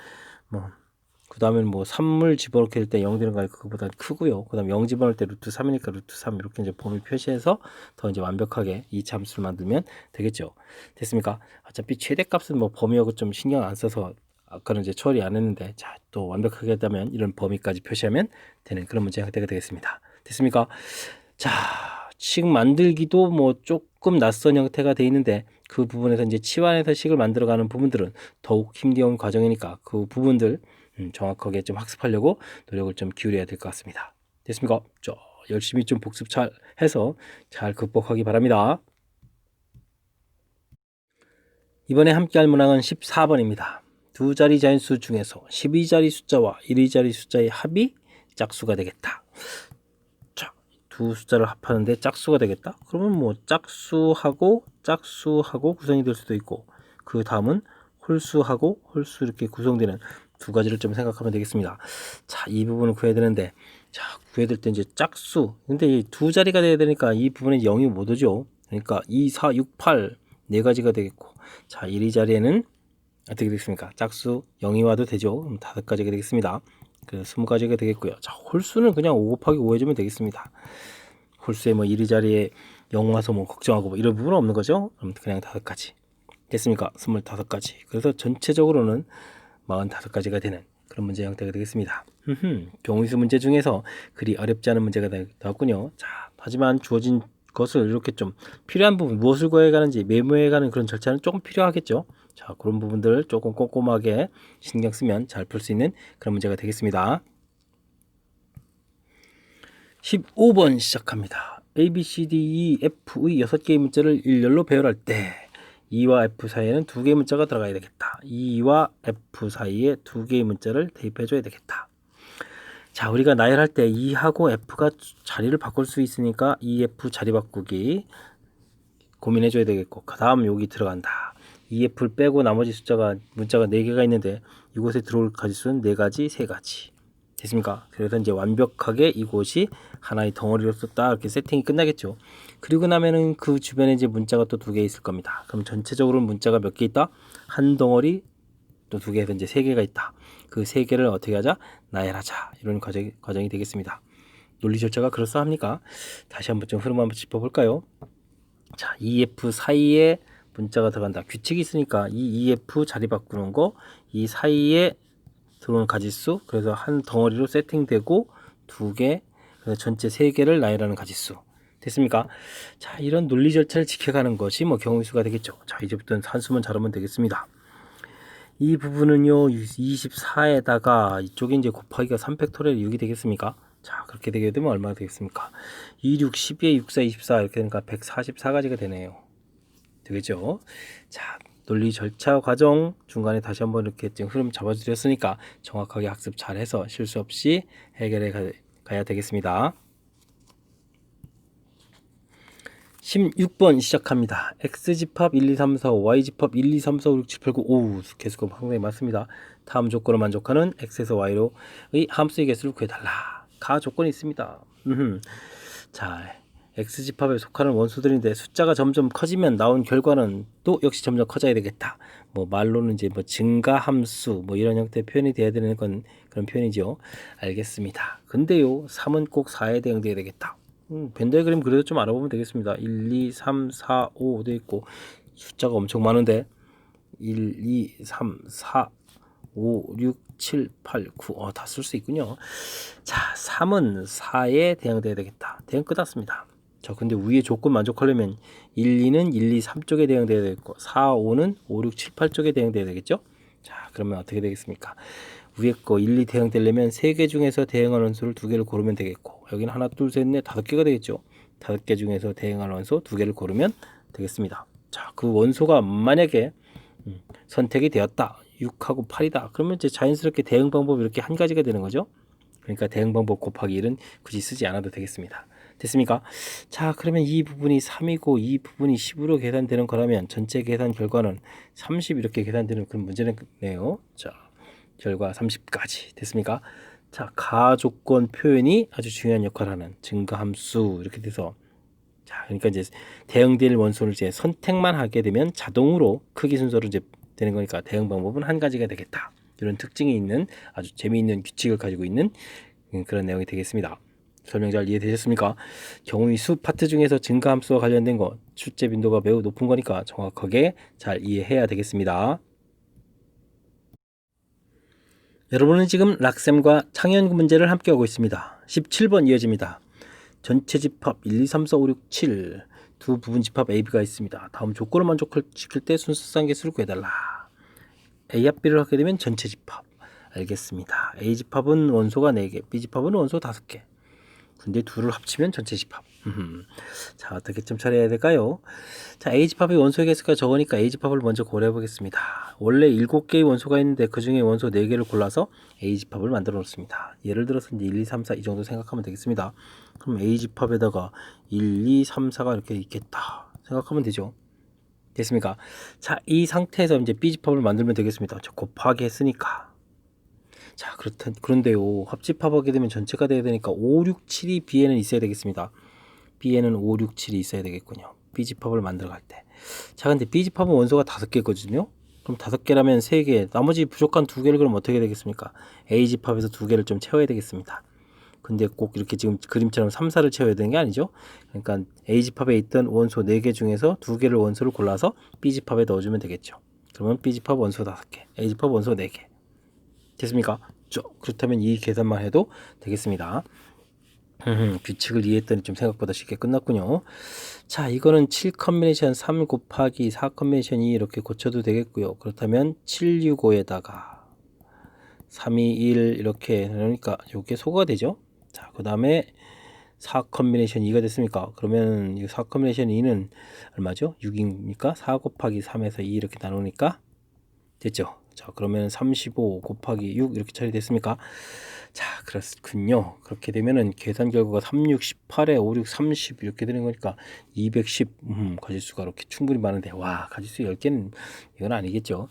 [SPEAKER 1] 그 다음에는 3을 집어넣게 될 때 0 되는 거 그거보다 크고요. 그 다음에 0 집어넣을 때 루트 3이니까 루트 3 이렇게 이제 범위 표시해서 더 이제 완벽하게 이 함수를 만들면 되겠죠. 됐습니까? 어차피 최대값은 범위하고 좀 신경 안 써서 아까는 이제 처리 안 했는데, 자, 또 완벽하게 했다면 이런 범위까지 표시하면 되는 그런 문제 형태가 되겠습니다. 됐습니까? 자, 식 만들기도 조금 낯선 형태가 돼 있는데 그 부분에서 이제 치환해서 식을 만들어가는 부분들은 더욱 힘겨운 과정이니까 그 부분들 정확하게 좀 학습하려고 노력을 좀 기울여야 될 것 같습니다. 됐습니까? 자, 열심히 좀 복습 잘 해서 잘 극복하기 바랍니다. 이번에 함께할 문항은 14번입니다. 두 자리 자연수 중에서 12자리 숫자와 1위자리 숫자의 합이 짝수가 되겠다. 자, 두 숫자를 합하는데 짝수가 되겠다. 그러면 뭐 짝수하고 구성이 될 수도 있고, 그 다음은 홀수하고 홀수 이렇게 구성되는 두 가지를 좀 생각하면 되겠습니다. 자, 이 부분을 구해야 되는데, 자, 구해야 될 때 이제 짝수. 근데 이 두 자리가 돼야 되니까 이 부분에 0이 못 오죠. 그러니까 2, 4, 6, 8 네 가지가 되겠고, 자, 1위 자리에는 어떻게 되겠습니까? 짝수 0이 와도 되죠. 그럼 5가지가 되겠습니다. 그 20가지가 되겠고요. 자, 홀수는 그냥 5 곱하기 5 해주면 되겠습니다. 홀수에 뭐 1위 자리에 0 와서 뭐 걱정하고 뭐 이런 부분은 없는 거죠. 그럼 그냥 5가지 됐습니까? 25가지. 그래서 전체적으로는 45가지가 되는 그런 문제 형태가 되겠습니다. 경우수 문제 중에서 그리 어렵지 않은 문제가 나왔군요. 자, 하지만 주어진 것을 이렇게 좀 필요한 부분, 무엇을 구해야 가는지 메모해 가는 그런 절차는 조금 필요하겠죠. 자, 그런 부분들을 조금 꼼꼼하게 신경 쓰면 잘 풀 수 있는 그런 문제가 되겠습니다. 15번 시작합니다. A, B, C, D, E, F의 6개의 문자를 일렬로 배열할 때 E와 F 사이에는 2개의 문자가 들어가야 되겠다. E와 F 사이에 2개의 문자를 대입해 줘야 되겠다. 자, 우리가 나열할 때 E하고 F가 자리를 바꿀 수 있으니까 E, F 자리 바꾸기 고민해 줘야 되겠고, 그 다음 여기 들어간다. EF를 빼고 나머지 문자가 4개가 있는데 이곳에 들어올 가지수는 4가지, 3가지. 됐습니까? 그래서 이제 완벽하게 이곳이 하나의 덩어리로서 딱 이렇게 세팅이 끝나겠죠. 그리고 나면은 그 주변에 이제 문자가 또 2개 있을 겁니다. 그럼 전체적으로 문자가 몇 개 있다? 한 덩어리 또 2개에서 이제 3개가 있다. 그 3개를 어떻게 하자? 나열하자. 이런 과정이 되겠습니다. 논리 절차가 그럴싸합니까? 다시 한번 좀 흐름 한번 짚어볼까요? 자, EF 사이에 문자가 들어간다. 규칙이 있으니까 이 EF 자리 바꾸는 거, 이 사이에 들어오는 가지수, 그래서 한 덩어리로 세팅되고 2개, 그래서 전체 3개를 나열하는 가지수. 됐습니까? 자, 이런 논리 절차를 지켜가는 것이 뭐 경우수가 되겠죠. 자, 이제부터는 산수만 잘하면 되겠습니다. 이 부분은요, 24에다가 이쪽에 이제 곱하기가 3팩토리얼 6이 되겠습니까? 자, 그렇게 되게 되면 얼마나 되겠습니까? 2, 6, 12에 6, 4, 24 이렇게 되니까 144가지가 되네요. 되겠죠? 자, 논리 절차 과정 중간에 다시 한번 이렇게 흐름 잡아드렸으니까 정확하게 학습 잘해서 실수 없이 해결해 가야 되겠습니다. 16번 시작합니다. X집합 1, 2, 3, 4, 5, Y집합 1, 2, 3, 4, 5, 6, 7, 8, 9. 오, 개수가 상당히 많습니다. 다음 조건을 만족하는 X에서 Y로의 함수의 개수를 구해달라. 가 조건이 있습니다. 자, X집합에 속하는 원수들인데 숫자가 점점 커지면 나온 결과는 또 역시 점점 커져야 되겠다. 뭐 말로는 이제 뭐 증가함수 뭐 이런 형태의 표현이 돼야 되는 건 그런 표현이죠. 알겠습니다. 근데요, 3은 꼭 4에 대응돼야 되겠다. 벤더의 그림 그래도 좀 알아보면 되겠습니다. 1, 2, 3, 4, 5 돼 있고 숫자가 엄청 많은데 1, 2, 3, 4, 5, 6, 7, 8, 9 다 쓸 수 있군요. 자, 3은 4에 대응돼야 되겠다. 대응 끝났습니다. 자, 근데 위에 조건 만족하려면 1, 2는 1, 2, 3 쪽에 대응돼야 되겠고 4, 5는 5, 6, 7, 8 쪽에 대응돼야 되겠죠. 자, 그러면 어떻게 되겠습니까? 위에 거 1, 2 대응되려면 3개 중에서 대응하는 원소를 2개를 고르면 되겠고, 여기는 하나, 둘, 셋, 넷, 5개가 되겠죠. 5개 중에서 대응하는 원소 2개를 고르면 되겠습니다. 자, 그 원소가 만약에 선택이 되었다. 6하고 8이다. 그러면 이제 자연스럽게 대응 방법이 이렇게 한 가지가 되는 거죠. 그러니까 대응 방법 곱하기 1은 굳이 쓰지 않아도 되겠습니다. 됐습니까? 자, 그러면 이 부분이 3이고 이 부분이 10으로 계산되는 거라면 전체 계산 결과는 30 이렇게 계산되는 그런 문제는 네요. 자, 결과 30까지 됐습니까? 자, 가조건 표현이 아주 중요한 역할을 하는 증가함수 이렇게 돼서, 자, 그러니까 이제 대응될 원소를 이제 선택만 하게 되면 자동으로 크기 순서로 이제 되는 거니까 대응 방법은 한 가지가 되겠다. 이런 특징이 있는 아주 재미있는 규칙을 가지고 있는 그런 내용이 되겠습니다. 설명 잘 이해되셨습니까? 경우의 수 파트 중에서 증가함수와 관련된 거 출제 빈도가 매우 높은 거니까 정확하게 잘 이해해야 되겠습니다. 여러분은 지금 락셈과 창현 문제를 함께 하고 있습니다. 17번 이어집니다. 전체 집합 1, 2, 3, 4, 5, 6, 7 두 부분 집합 A, B가 있습니다. 다음 조건을 만족시킬 때 순서상 개수를 구해달라. A 합비를 하게 되면 전체 집합. 알겠습니다. A 집합은 원소가 4개, B 집합은 원소 5개. 근데 둘을 합치면 전체 집합. 자, 어떻게 좀 처리해야 될까요? 자, A집합의 원소의 개수가 적으니까 A집합을 먼저 고려해 보겠습니다. 원래 7개의 원소가 있는데 그 중에 원소 4개를 골라서 A집합을 만들어 놓습니다. 예를 들어서 이제 1, 2, 3, 4 이 정도 생각하면 되겠습니다. 그럼 A집합에다가 1, 2, 3, 4가 이렇게 있겠다 생각하면 되죠. 됐습니까? 자, 이 상태에서 이제 B집합을 만들면 되겠습니다. 저 곱하기 했으니까. 자, 그런데요. 합집합하게 되면 전체가 돼야 되니까 5, 6, 7이 B에는 있어야 되겠습니다. B에는 5, 6, 7이 있어야 되겠군요. B집합을 만들어 갈 때. 자, 근데 B집합은 원소가 5개거든요. 그럼 5개라면 3개, 나머지 부족한 2개를 그럼 어떻게 되겠습니까? A집합에서 2개를 좀 채워야 되겠습니다. 근데 꼭 이렇게 지금 그림처럼 3, 4를 채워야 되는 게 아니죠. 그러니까 A집합에 있던 원소 4개 중에서 2개를 원소를 골라서 B집합에 넣어주면 되겠죠. 그러면 B집합 원소 5개, A집합 원소 4개. 됐습니까? 그렇다면 이 계산만 해도 되겠습니다. 규칙을 이해했더니 좀 생각보다 쉽게 끝났군요. 자, 이거는 7 컨비네이션 3 곱하기 4 컨비네이션 2 이렇게 고쳐도 되겠고요. 그렇다면 765에다가 321 이렇게 그러니까 이게 소거가 되죠. 자, 그 다음에 4 컨비네이션 2가 됐습니까? 그러면 이 4 컨비네이션 2는 얼마죠? 6입니까? 4 곱하기 3에서 2 이렇게 나누니까 됐죠. 자, 그러면 35 곱하기 6 이렇게 처리됐습니까? 자, 그렇군요. 그렇게 되면은 계산 결과가 3, 6, 18에 5, 6, 30 이렇게 되는 거니까 210 가지수가 이렇게 충분히 많은데 와, 가지수 10개는 이건 아니겠죠.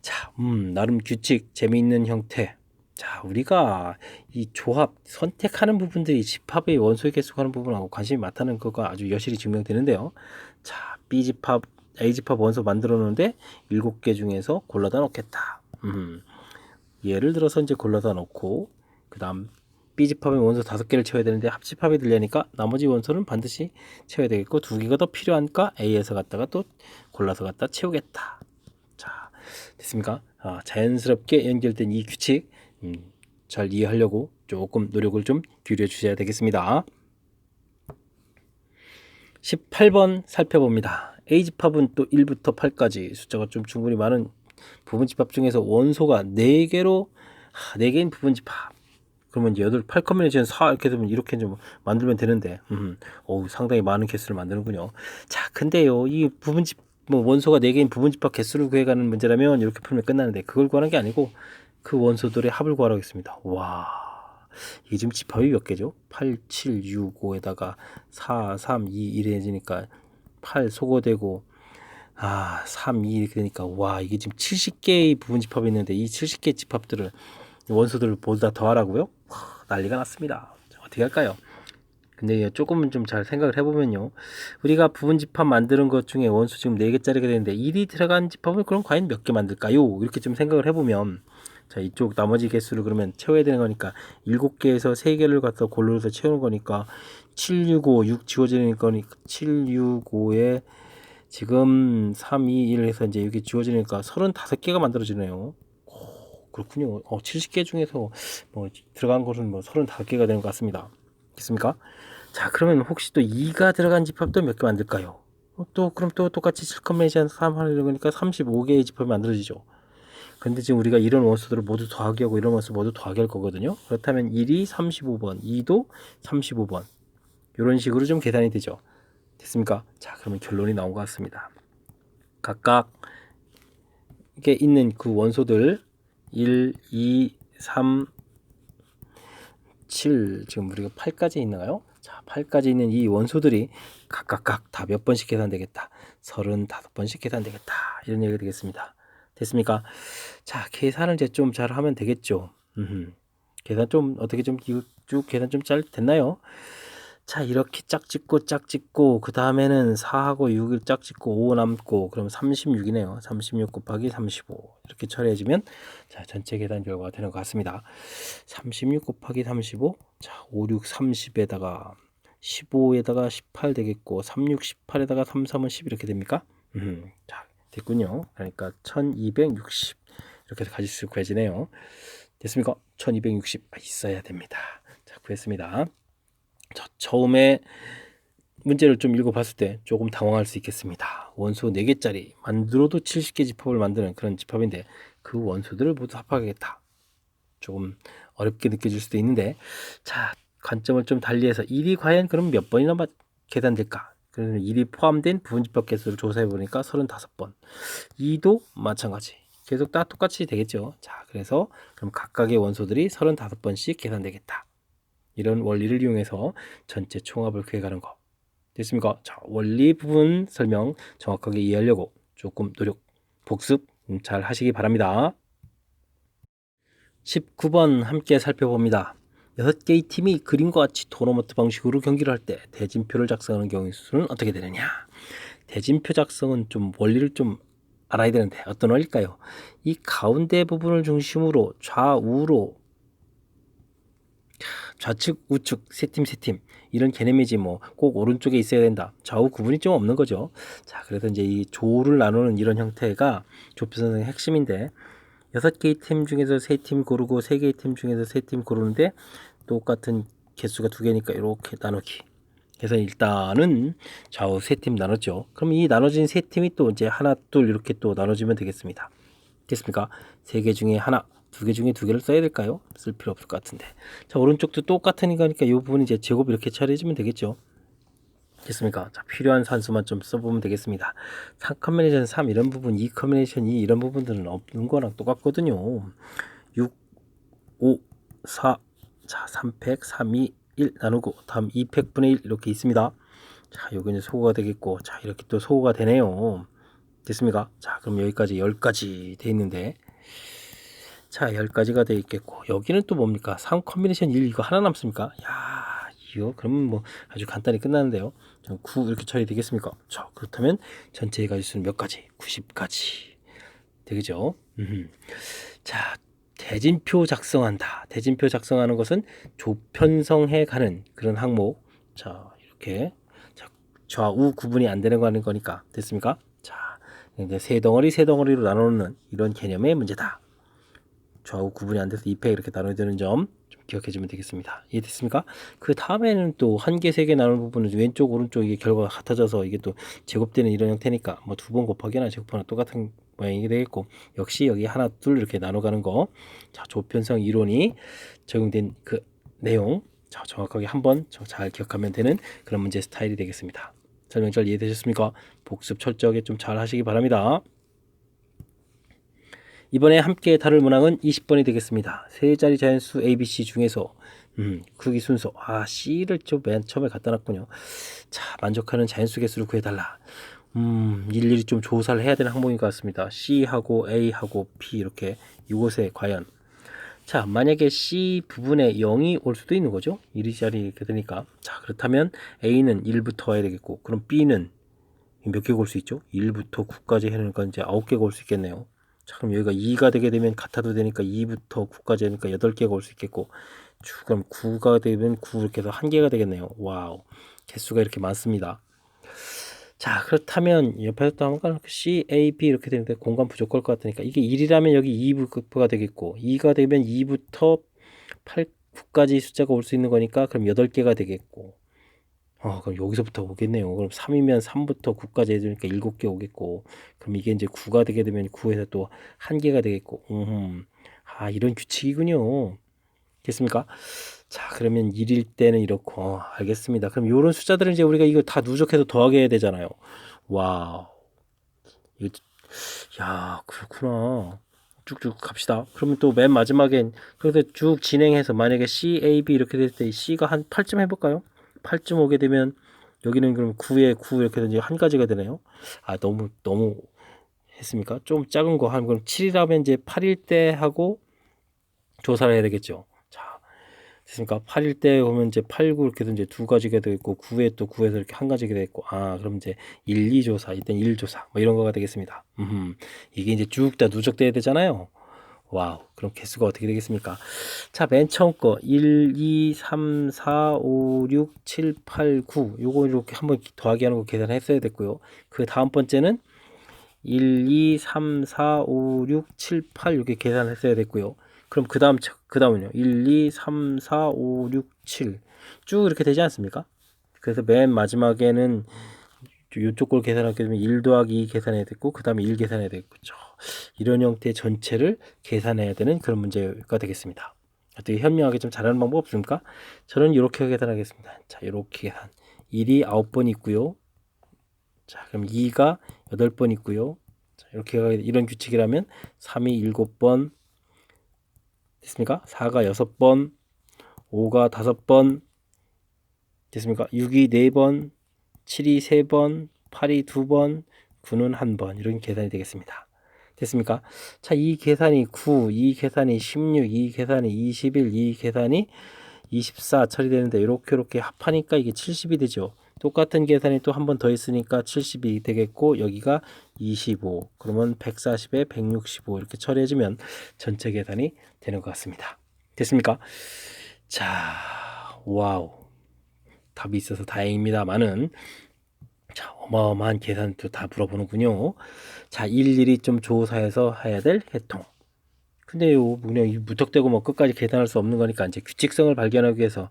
[SPEAKER 1] 자, 나름 규칙 재미있는 형태. 자, 우리가 이 조합 선택하는 부분들이 집합의 원소의 개수가 하는 부분하고 관심이 많다는 거가 아주 여실히 증명되는데요. 자, B집합 A집합 원소 만들어 놓는데 7개 중에서 골라다 놓겠다. 예를 들어서 이제 골라다 놓고 그 다음 B집합의 원소 5개를 채워야 되는데 합집합이 되려니까 나머지 원소는 반드시 채워야 되겠고 2개가 더 필요하니까 A에서 갖다가 또 골라서 갖다 채우겠다. 자, 됐습니까? 자연스럽게 연결된 이 규칙 잘 이해하려고 조금 노력을 좀 기울여 주셔야 되겠습니다. 18번 살펴봅니다. A집합은 또 1부터 8까지 숫자가 좀 충분히 많은 부분집합 중에서 원소가 4개로 4개인 부분집합. 그러면 이제 8 컨비네이션 4 이렇게 되면 이렇게 좀 만들면 되는데 상당히 많은 개수를 만드는군요. 자, 근데요. 이 부분집 원소가 4개인 부분집합 개수를 구해가는 문제라면 이렇게 풀면 끝나는데 그걸 구하는 게 아니고 그 원소들의 합을 구하라고 했습니다. 와. 이게 지금 집합이 몇 개죠? 8, 7, 6, 5에다가 4, 3, 2, 1 해지니까 8 소거되고 3, 2 이렇게 되니까 와, 이게 지금 70개의 부분 집합이 있는데 이 70개 집합들을 원소들을 모두 다 더하라고요? 난리가 났습니다. 어떻게 할까요? 근데 조금은 좀 잘 생각을 해보면요. 우리가 부분 집합 만드는 것 중에 원소 지금 4개짜리가 되는데 1이 들어간 집합을 그럼 과연 몇 개 만들까요? 이렇게 좀 생각을 해보면 자, 이쪽 나머지 개수를 그러면 채워야 되는 거니까 7개에서 3개를 갖다 골라서 채우는 거니까 765, 6 지워지는 거니까 765에 지금 3, 2, 1 해서 이제 여기 지워지니까 35개가 만들어지네요. 그렇군요. 70개 중에서 뭐 들어간 것은 뭐 35개가 되는 것 같습니다. 됐습니까? 자, 그러면 혹시 또 2가 들어간 집합도 몇 개 만들까요? 또 그럼 또 똑같이 7 컨비네이션 3 하려고 하니까 35개의 집합이 만들어지죠. 근데 지금 우리가 이런 원소들을 모두 더하기 하고 이런 원소 모두 더하기 할 거거든요. 그렇다면 1이 35번, 2도 35번 이런 식으로 좀 계산이 되죠. 됐습니까? 자, 그러면 결론이 나온 것 같습니다. 각각 이게 있는 그 원소들 1, 2, 3, 7 지금 우리가 8까지 있나요? 자, 8까지 있는 이 원소들이 각각 다 몇 번씩 계산되겠다. 35번씩 계산되겠다. 이런 얘기가 되겠습니다. 됐습니까? 자, 계산을 이제 좀 잘 하면 되겠죠. 계산 좀 어떻게 좀 쭉 계산 좀 잘 됐나요? 자, 이렇게 짝짓고 그 다음에는 4하고 6을 짝짓고 5 남고 그럼 36이네요. 36 곱하기 35 이렇게 처리해주면 자, 전체 계산 결과가 되는 것 같습니다. 36 곱하기 35 자, 5, 6, 30에다가 15에다가 18 되겠고 36, 18에다가 3, 3은 10 이렇게 됩니까? 자, 됐군요. 그러니까 1260 이렇게 해서 가지수 구해지네요. 됐습니까? 1260 있어야 됩니다. 자, 구했습니다. 자, 처음에 문제를 좀 읽어봤을 때 조금 당황할 수 있겠습니다. 원소 4개짜리 만들어도 70개 집합을 만드는 그런 집합인데 그 원소들을 모두 합하겠다. 조금 어렵게 느껴질 수도 있는데 자, 관점을 좀 달리해서 1이 과연 그럼 몇 번이나 계산될까? 그러면 1이 포함된 부분집합 개수를 조사해 보니까 35번. 2도 마찬가지. 계속 다 똑같이 되겠죠. 자, 그래서 그럼 각각의 원소들이 35번씩 계산되겠다. 이런 원리를 이용해서 전체 총합을 구해가는 거. 됐습니까? 자, 원리 부분 설명 정확하게 이해하려고 조금 노력, 복습 잘 하시기 바랍니다. 19번 함께 살펴봅니다. 6개의 팀이 그림과 같이 토너먼트 방식으로 경기를 할 때 대진표를 작성하는 경우의 수는 어떻게 되느냐? 대진표 작성은 좀 원리를 좀 알아야 되는데 어떤 원리일까요? 이 가운데 부분을 중심으로 좌우로 좌측 우측 세 팀 이런 개념이지 뭐 꼭 오른쪽에 있어야 된다. 좌우 구분이 좀 없는 거죠. 자, 그래서 이제 이 조를 나누는 이런 형태가 조표 선생의 핵심인데 6개의 팀 중에서 3팀 고르고 3개의 팀 중에서 3팀 고르는데 똑같은 개수가 2개니까 이렇게 나누기. 그래서 일단은 좌우 3팀 나눴죠. 그럼 이 나눠진 3팀이 또 이제 하나 둘 이렇게 또 나눠지면 되겠습니다. 됐습니까? 3개 중에 하나, 2개 중에 2개를 써야 될까요? 쓸 필요 없을 것 같은데. 자, 오른쪽도 똑같은 거니까 이 부분 이제 제곱 이렇게 처리해주면 되겠죠. 됐습니까? 자, 필요한 산수만 좀 써보면 되겠습니다. 3 커뮤니케이션 3 이런 부분, 2 커뮤니케이션 2 이런 부분들은 없는 거랑 똑같거든요. 6, 5, 4, 자, 3팩, 3, 2, 1 나누고 다음 2팩분의 1 이렇게 있습니다. 자, 요거 이제 소거가 되겠고, 자, 이렇게 또 소거가 되네요. 됐습니까? 자, 그럼 여기까지 10가지 돼 있는데, 자, 10가지가 돼 있겠고, 여기는 또 뭡니까? 3 커뮤니케이션 1 이거 하나 남습니까? 야, 이거 그러면 뭐 아주 간단히 끝나는데요. 9 이렇게 처리되겠습니까? 자, 그렇다면 전체의 가지수는 몇 가지? 90가지 되겠죠? 자, 대진표 작성한다. 대진표 작성하는 것은 조편성해 가는 그런 항목. 자, 이렇게 자, 좌우 구분이 안 되는 거니까 됐습니까? 자, 이제 세 덩어리로 나누는 이런 개념의 문제다. 좌우 구분이 안 돼서 2팩 이렇게 나눠야 되는 점 좀 기억해 주면 되겠습니다. 이해됐습니까? 그 다음에는 또 한 개, 세 개 나누는 부분은 왼쪽, 오른쪽 이게 결과가 같아져서 이게 또 제곱되는 이런 형태니까 뭐 2번 곱하기나 제곱하나 똑같은 모양이 되겠고, 역시 여기 하나, 둘 이렇게 나눠가는 거. 자, 조편성 이론이 적용된 그 내용. 자, 정확하게 한번 잘 기억하면 되는 그런 문제 스타일이 되겠습니다. 설명 잘 이해되셨습니까? 복습 철저하게 좀 잘 하시기 바랍니다. 이번에 함께 다룰 문항은 20번이 되겠습니다. 세 자리 자연수 ABC 중에서 크기 순서 C를 좀 맨 처음에 갖다 놨군요. 자, 만족하는 자연수 개수를 구해달라. 일일이 좀 조사를 해야 되는 항목인 것 같습니다. C하고 A하고 B 이렇게 이곳에 과연 자, 만약에 C 부분에 0이 올 수도 있는 거죠. 1자리 이렇게 되니까. 자, 그렇다면 A는 1부터 와야 되겠고, 그럼 B는 몇 개가 올 수 있죠? 1부터 9까지 해놓으니까 이제 9개가 올 수 있겠네요. 자, 그럼 여기가 2가 되게 되면 같아도 되니까 2부터 9까지 하니까 8개가 올 수 있겠고, 그럼 9가 되면 9 이렇게 해서 1개가 되겠네요. 와우, 개수가 이렇게 많습니다. 자, 그렇다면 옆에서 또 한번 C, A, B 이렇게 되는데 공간 부족할 것 같으니까 이게 1이라면 여기 2부가 되겠고, 2가 되면 2부터 8, 9까지 숫자가 올 수 있는 거니까 그럼 8개가 되겠고, 그럼 여기서부터 오겠네요. 그럼 3이면 3부터 9까지 해주니까 7개 오겠고, 그럼 이게 이제 9가 되게 되면 9에서 또 1개가 되겠고, 이런 규칙이군요. 됐습니까? 자, 그러면 1일 때는 이렇고, 알겠습니다. 그럼 이런 숫자들은 이제 우리가 이거 다 누적해서 더하게 해야 되잖아요. 와우. 야, 그렇구나. 쭉쭉 갑시다. 그러면 또 맨 마지막엔, 그래서 쭉 진행해서 만약에 C, A, B 이렇게 될 때 C가 한 8쯤 해볼까요? 8쯤 오게 되면 여기는 그럼 9에 9 이렇게 이제 한 가지가 되네요. 너무 했습니까? 좀 작은 거 한 그럼 7이라면 이제 8일 때 하고 조사를 해야 되겠죠. 자, 됐습니까? 8일 때 오면 이제 8, 9 이렇게 이제 두 가지가 되겠고 9에 또 9에서 이렇게 한 가지가 되겠고, 그럼 이제 1, 2 조사, 이땐 1 조사 뭐 이런 거가 되겠습니다. 이게 이제 쭉 다 누적돼야 되잖아요. 와우, 그럼 개수가 어떻게 되겠습니까? 자, 맨 처음 거 1, 2, 3, 4, 5, 6, 7, 8, 9 요거 이렇게 한번 더하기 하는 거 계산했어야 됐고요. 그 다음 번째는 1, 2, 3, 4, 5, 6, 7, 8 이렇게 계산했어야 됐고요. 그럼 그 다음은요. 1, 2, 3, 4, 5, 6, 7 쭉 이렇게 되지 않습니까? 그래서 맨 마지막에는 이쪽 걸 계산하게 되면 1 더하기 2 계산해야 되고, 그 다음에 1 계산해야 되겠죠. 이런 형태의 전체를 계산해야 되는 그런 문제가 되겠습니다. 어떻게 현명하게 좀 잘하는 방법 없습니까? 저는 이렇게 계산하겠습니다. 자, 이렇게 계산. 1이 9번 있고요. 자, 그럼 2가 8번 있고요. 자, 이렇게 이런 규칙이라면 3이 7번 됐습니까? 4가 6번, 5가 5번 됐습니까? 6이 4번, 7이 3번, 8이 2번, 9는 1번 이런 계산이 되겠습니다. 됐습니까? 자, 이 계산이 9, 이 계산이 16, 이 계산이 21, 이 계산이 24 처리되는데 이렇게 합하니까 이게 70이 되죠. 똑같은 계산이 또 한 번 더 있으니까 70이 되겠고 여기가 25 그러면 140에 165 이렇게 처리해주면 전체 계산이 되는 것 같습니다. 됐습니까? 자, 와우, 답이 있어서 다행입니다만은 자, 어마어마한 계산도 다 물어보는군요. 자, 일일이 좀 조사해서 해야 될 해통. 근데 그냥 무턱대고 뭐 끝까지 계산할 수 없는 거니까 이제 규칙성을 발견하기 위해서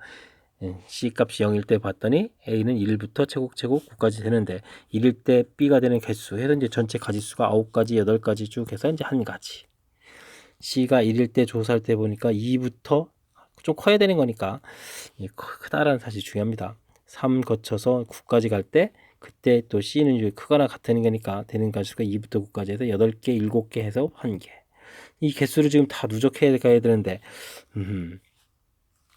[SPEAKER 1] C 값이 0일 때 봤더니 A는 1부터 제곱 9까지 되는데 1일 때 B가 되는 개수 해서 이제 전체 가지수가 9가지 8가지 쭉 해서 이제 한 가지. C가 1일 때 조사할 때 보니까 2부터 좀 커야 되는 거니까 크다라는 사실이 중요합니다. 3 거쳐서 9까지 갈 때 그때 또 C는 이제 크거나 같은 거니까 되는 가지수가 2부터 9까지 해서 8개 7개 해서 1개. 이 개수를 지금 다 누적해 가야 되는데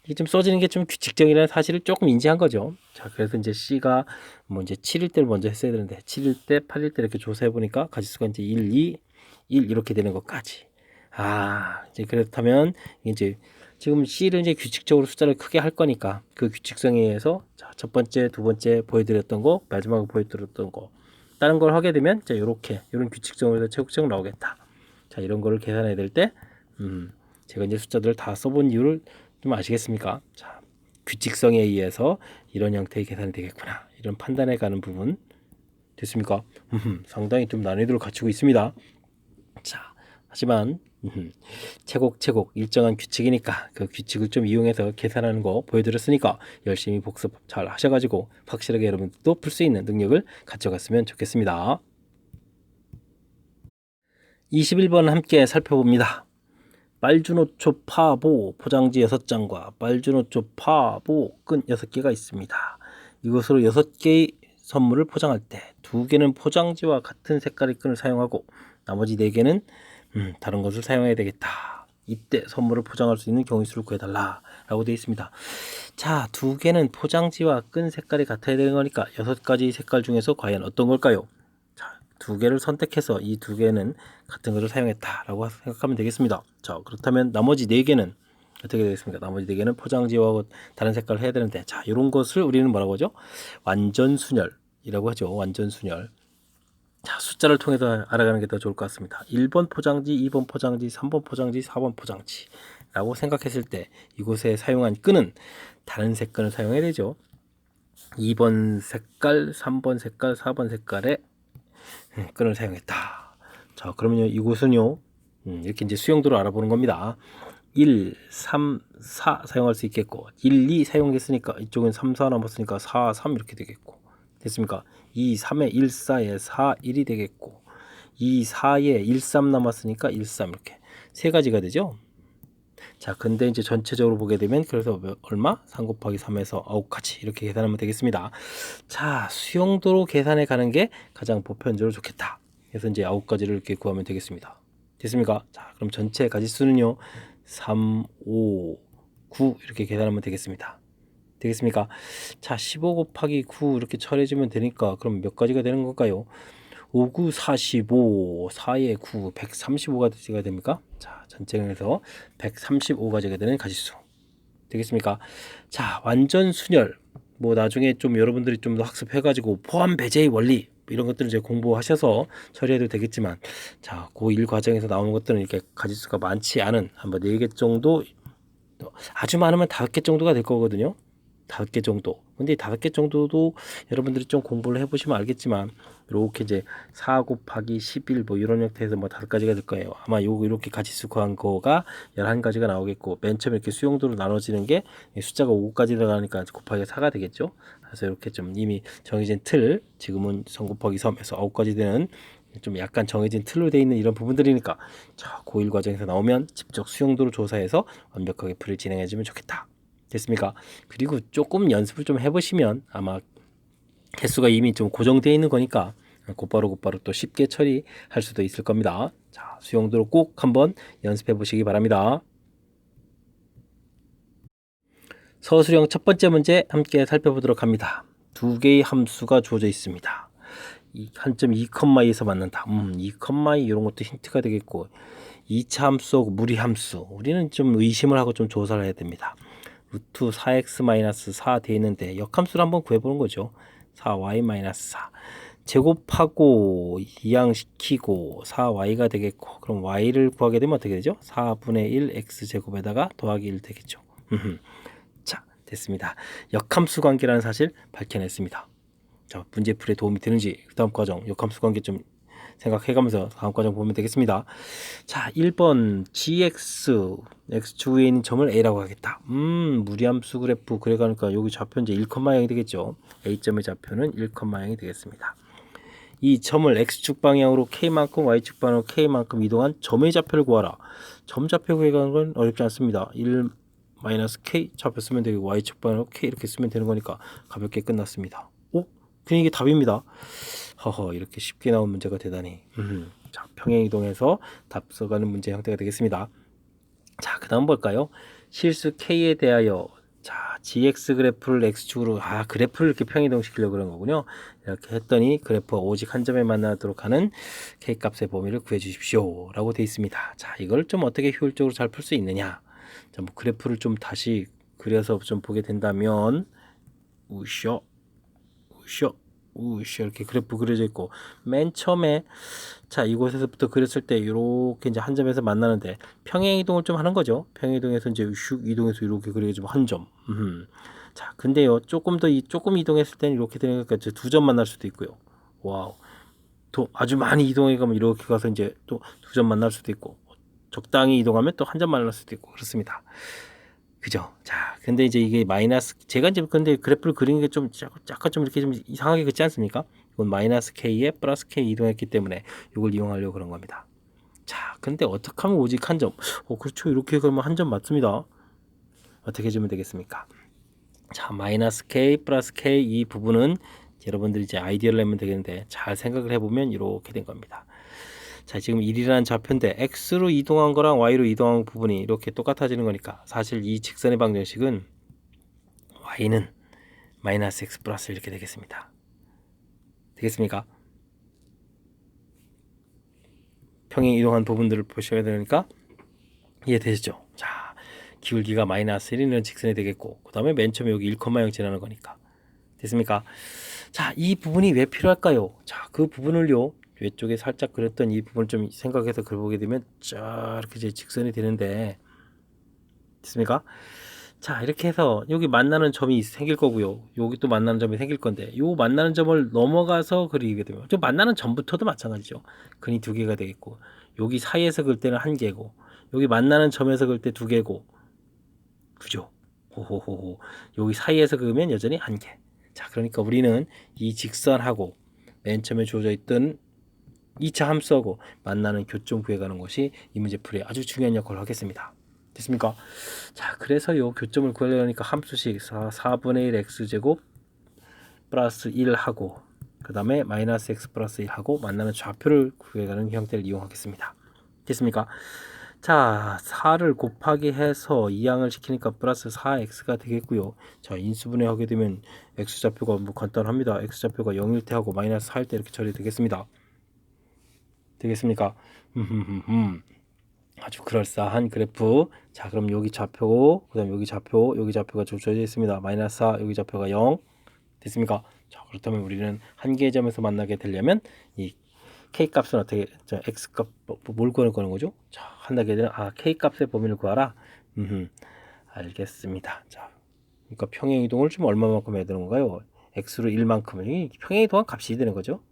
[SPEAKER 1] 이게 좀 써지는 게 좀 규칙적이라는 사실을 조금 인지한 거죠. 자, 그래서 이제 C가 뭐 이제 7일 때를 먼저 했어야 되는데 7일 때, 8일 때 이렇게 조사해 보니까 가지수가 이제 1, 2, 1 이렇게 되는 것까지. 아, 이제 그렇다면 이제 지금 C를 이제 규칙적으로 숫자를 크게 할 거니까 그 규칙성에 의해서 자, 첫 번째, 두 번째 보여드렸던 거, 마지막으로 보여드렸던 거, 다른 걸 하게 되면 자, 이렇게 이런 규칙성으로 최고점 나오겠다. 자, 이런 거를 계산해야 될 때, 제가 이제 숫자들을 다 써본 이유를 좀 아시겠습니까? 자, 규칙성에 의해서 이런 형태의 계산이 되겠구나. 이런 판단해 가는 부분 됐습니까? 상당히 좀 난이도를 갖추고 있습니다. 자, 하지만 채곡 일정한 규칙이니까 그 규칙을 좀 이용해서 계산하는 거 보여드렸으니까 열심히 복습 잘 하셔가지고 확실하게 여러분들도 풀 수 있는 능력을 가져갔으면 좋겠습니다. 21번 함께 살펴봅니다. 빨주노초 파보 포장지 6장과 빨주노초 파보 끈 6개가 있습니다. 이것으로 6개의 선물을 포장할 때 2개는 포장지와 같은 색깔의 끈을 사용하고 나머지 4개는 다른 것을 사용해야 되겠다. 이때 선물을 포장할 수 있는 경우수를 구해달라 라고 되어 있습니다. 자, 2개는 포장지와 끈 색깔이 같아야 되는 거니까 6가지 색깔 중에서 과연 어떤 걸까요? 자, 2개를 선택해서 이 2개는 같은 것을 사용했다라고 생각하면 되겠습니다. 자, 그렇다면 나머지 4개는 어떻게 되겠습니까? 나머지 4개는 포장지와 다른 색깔을 해야 되는데 자, 이런 것을 우리는 뭐라고 하죠? 완전순열이라고 하죠. 완전순열. 자, 숫자를 통해서 알아가는 게 더 좋을 것 같습니다. 1번 포장지, 2번 포장지, 3번 포장지, 4번 포장지 라고 생각했을 때 이곳에 사용한 끈은 다른 색깔을 사용해야 되죠. 2번 색깔, 3번 색깔, 4번 색깔의 끈을 사용했다. 자, 그러면요, 이곳은요, 이렇게 이제 수용도를 알아보는 겁니다. 1, 3, 4 사용할 수 있겠고, 1, 2 사용했으니까 이쪽은 3, 4 남았으니까 4, 3 이렇게 되겠고, 됐습니까? 2, 3에 1, 4에 4, 1이 되겠고, 2, 4에 1, 3 남았으니까 1, 3 이렇게 세 가지가 되죠. 자, 근데 이제 전체적으로 보게 되면 그래서 얼마? 3 곱하기 3에서 9가지 이렇게 계산하면 되겠습니다. 자, 수용도로 계산해 가는 게 가장 보편적으로 좋겠다. 그래서 이제 9가지를 이렇게 구하면 되겠습니다. 됐습니까? 자, 그럼 전체 가지수는요. 3, 5, 9 이렇게 계산하면 되겠습니다. 되겠습니까? 자, 15 곱하기 9 이렇게 처리해주면 되니까 그럼 몇 가지가 되는 걸까요? 5, 9, 45, 4에 9, 135가지가 됩니까? 자, 전체에서 135가지가 되는 가지수 되겠습니까? 자, 완전 순열 뭐 나중에 좀 여러분들이 좀 더 학습해가지고 포함 배제의 원리 이런 것들을 이제 공부하셔서 처리해도 되겠지만 자, 고1 과정에서 나오는 것들은 이렇게 가지수가 많지 않은 한번 4개 정도 아주 많으면 5개 정도가 될 거거든요. 5개 정도. 근데 5개 정도도 여러분들이 좀 공부를 해보시면 알겠지만 이렇게 이제 4 곱하기 11 뭐 이런 형태에서 뭐 5가지가 될 거예요. 아마 요거 이렇게 가지수 구한 거가 11가지가 나오겠고 맨 처음에 이렇게 수용도로 나눠지는 게 숫자가 5까지 들어가니까 곱하기 4가 되겠죠. 그래서 이렇게 좀 이미 정해진 틀 지금은 3 곱하기 3에서 9가지 되는 좀 약간 정해진 틀로 돼 있는 이런 부분들이니까 자, 고1 과정에서 나오면 직접 수용도를 조사해서 완벽하게 풀을 진행해 주면 좋겠다. 됐습니까? 그리고 조금 연습을 좀 해보시면 아마 개수가 이미 좀 고정되어 있는 거니까 곧바로 또 쉽게 처리할 수도 있을 겁니다. 자, 수용도를 꼭 한번 연습해 보시기 바랍니다. 서술형 첫 번째 문제 함께 살펴보도록 합니다. 두 개의 함수가 주어져 있습니다. 한 점 2,2에서 만난다. 2,2 이런 것도 힌트가 되겠고 2차 함수하고 무리함수 우리는 좀 의심을 하고 좀 조사를 해야 됩니다. 루트 4x-4 돼 있는데 역함수를 한번 구해보는 거죠. 4y-4 제곱하고 이항시키고 4y가 되겠고 그럼 y를 구하게 되면 어떻게 되죠? 4분의 1 x제곱에다가 더하기 1 되겠죠. 자, 됐습니다. 역함수 관계라는 사실 밝혀냈습니다. 자, 문제풀이에 도움이 되는지 그 다음 과정 역함수 관계 좀 생각해가면서 다음 과정 보면 되겠습니다. 자, 1번 gx x축에 있는 점을 a라고 하겠다. 무리함수 그래프 그래가니까 여기 좌표 이제 1,0이 되겠죠. a점의 좌표는 1,0이 되겠습니다. 이 점을 x축 방향으로 k만큼 y축 방향으로 k만큼 이동한 점의 좌표를 구하라. 점 좌표 구하는 건 어렵지 않습니다. 1 k 좌표 쓰면 되고 y축 방향으로 k 이렇게 쓰면 되는 거니까 가볍게 끝났습니다. 그냥 이게 답입니다. 허허, 이렇게 쉽게 나온 문제가 대단히 자, 평행이동해서 답 써가는 문제 형태가 되겠습니다. 자, 그 다음 볼까요? 실수 k에 대하여 자, gx 그래프를 x축으로 그래프를 이렇게 평이동시키려고 그런 거군요. 이렇게 했더니 그래프가 오직 한 점에 만나도록 하는 k 값의 범위를 구해 주십시오 라고 되어 있습니다. 자, 이걸 좀 어떻게 효율적으로 잘 풀 수 있느냐. 자, 뭐 그래프를 좀 다시 그려서 좀 보게 된다면 우셔 이렇게 그래프 그려져 있고 맨 처음에 자, 이곳에서부터 그렸을 때 이렇게 이제 한 점에서 만나는데 평행 이동을 좀 하는 거죠. 평행 이동해서 이제 슉 이동해서 이렇게 그려지면 한 점. 자, 근데요 조금 이동했을 때는 이렇게 되니까 두 점 만날 수도 있고요. 와우. 또 아주 많이 이동해 가면 이렇게 가서 이제 또 두 점 만날 수도 있고 적당히 이동하면 또 한 점 만날 수도 있고 그렇습니다. 그죠? 자, 근데 이제 이게 마이너스, 제가 이제 근데 그래프를 그리는 게 좀 약간 좀 이렇게 좀 이상하게 그렇지 않습니까? 이건 마이너스 k에 플러스 k 이동했기 때문에 이걸 이용하려고 그런 겁니다. 자, 근데 어떻게 하면 오직 한 점? 그렇죠. 이렇게 그러면 한 점 맞습니다. 어떻게 해주면 되겠습니까? 자, 마이너스 k 플러스 k 이 부분은 여러분들이 이제 아이디어를 내면 되겠는데 잘 생각을 해보면 이렇게 된 겁니다. 자, 지금 1이라는 좌표인데 x로 이동한 거랑 y로 이동한 부분이 이렇게 똑같아지는 거니까 사실 이 직선의 방정식은 y는 마이너스 x 플러스 이렇게 되겠습니다. 되겠습니까? 평행 이동한 부분들을 보셔야 되니까 이해되시죠? 자, 기울기가 마이너스 1이라는 직선이 되겠고 그 다음에 맨 처음에 여기 1,0 지나는 거니까 됐습니까? 자, 이 부분이 왜 필요할까요? 자, 그 부분을요 외쪽에 살짝 그렸던 이 부분을 좀 생각해서 그려보게 되면 쫙 이렇게 이제 직선이 되는데 됐습니까? 자, 이렇게 해서 여기 만나는 점이 생길 거고요. 여기 또 만나는 점이 생길 건데 요 만나는 점을 넘어가서 그리게 되면 저 만나는 점부터도 마찬가지죠. 근이 두 개가 되겠고 여기 사이에서 그릴 때는 한 개고 여기 만나는 점에서 그릴 때 두 개고 그죠? 호호호호. 여기 사이에서 그으면 여전히 한 개. 자, 그러니까 우리는 이 직선하고 맨 처음에 주어져 있던 2차 함수하고 만나는 교점 구해가는 것이 이 문제풀이에 아주 중요한 역할을 하겠습니다. 됐습니까? 자, 그래서 요 교점을 구하려니까 함수식 4분의 1 x제곱 플러스 1하고 그 다음에 마이너스 x 플러스 1하고 만나는 좌표를 구해가는 형태를 이용하겠습니다. 됐습니까? 자, 4를 곱하기 해서 2항을 시키니까 플러스 4x가 되겠고요. 자, 인수분해 하게 되면 x좌표가 뭐 간단합니다. x좌표가 0일 때 하고 마이너스 4일 때 이렇게 처리되겠습니다. 되겠습니까? 아주 그럴싸한 그래프. 자, 그럼 여기 좌표, 그 다음 여기 좌표가 주어져 있습니다. 마이너스 4, 여기 좌표가 0. 됐습니까? 자, 그렇다면 우리는 한 개의 점에서 만나게 되려면 이 k 값은 어떻게, x 값, 뭘 구하는 거죠? 자, 한다게 되면, k 값의 범위를 구하라. 알겠습니다. 자, 그러니까 평행이동을 좀 얼마만큼 해야 되는 건가요? x로 1만큼. 평행이동한 값이 되는 거죠.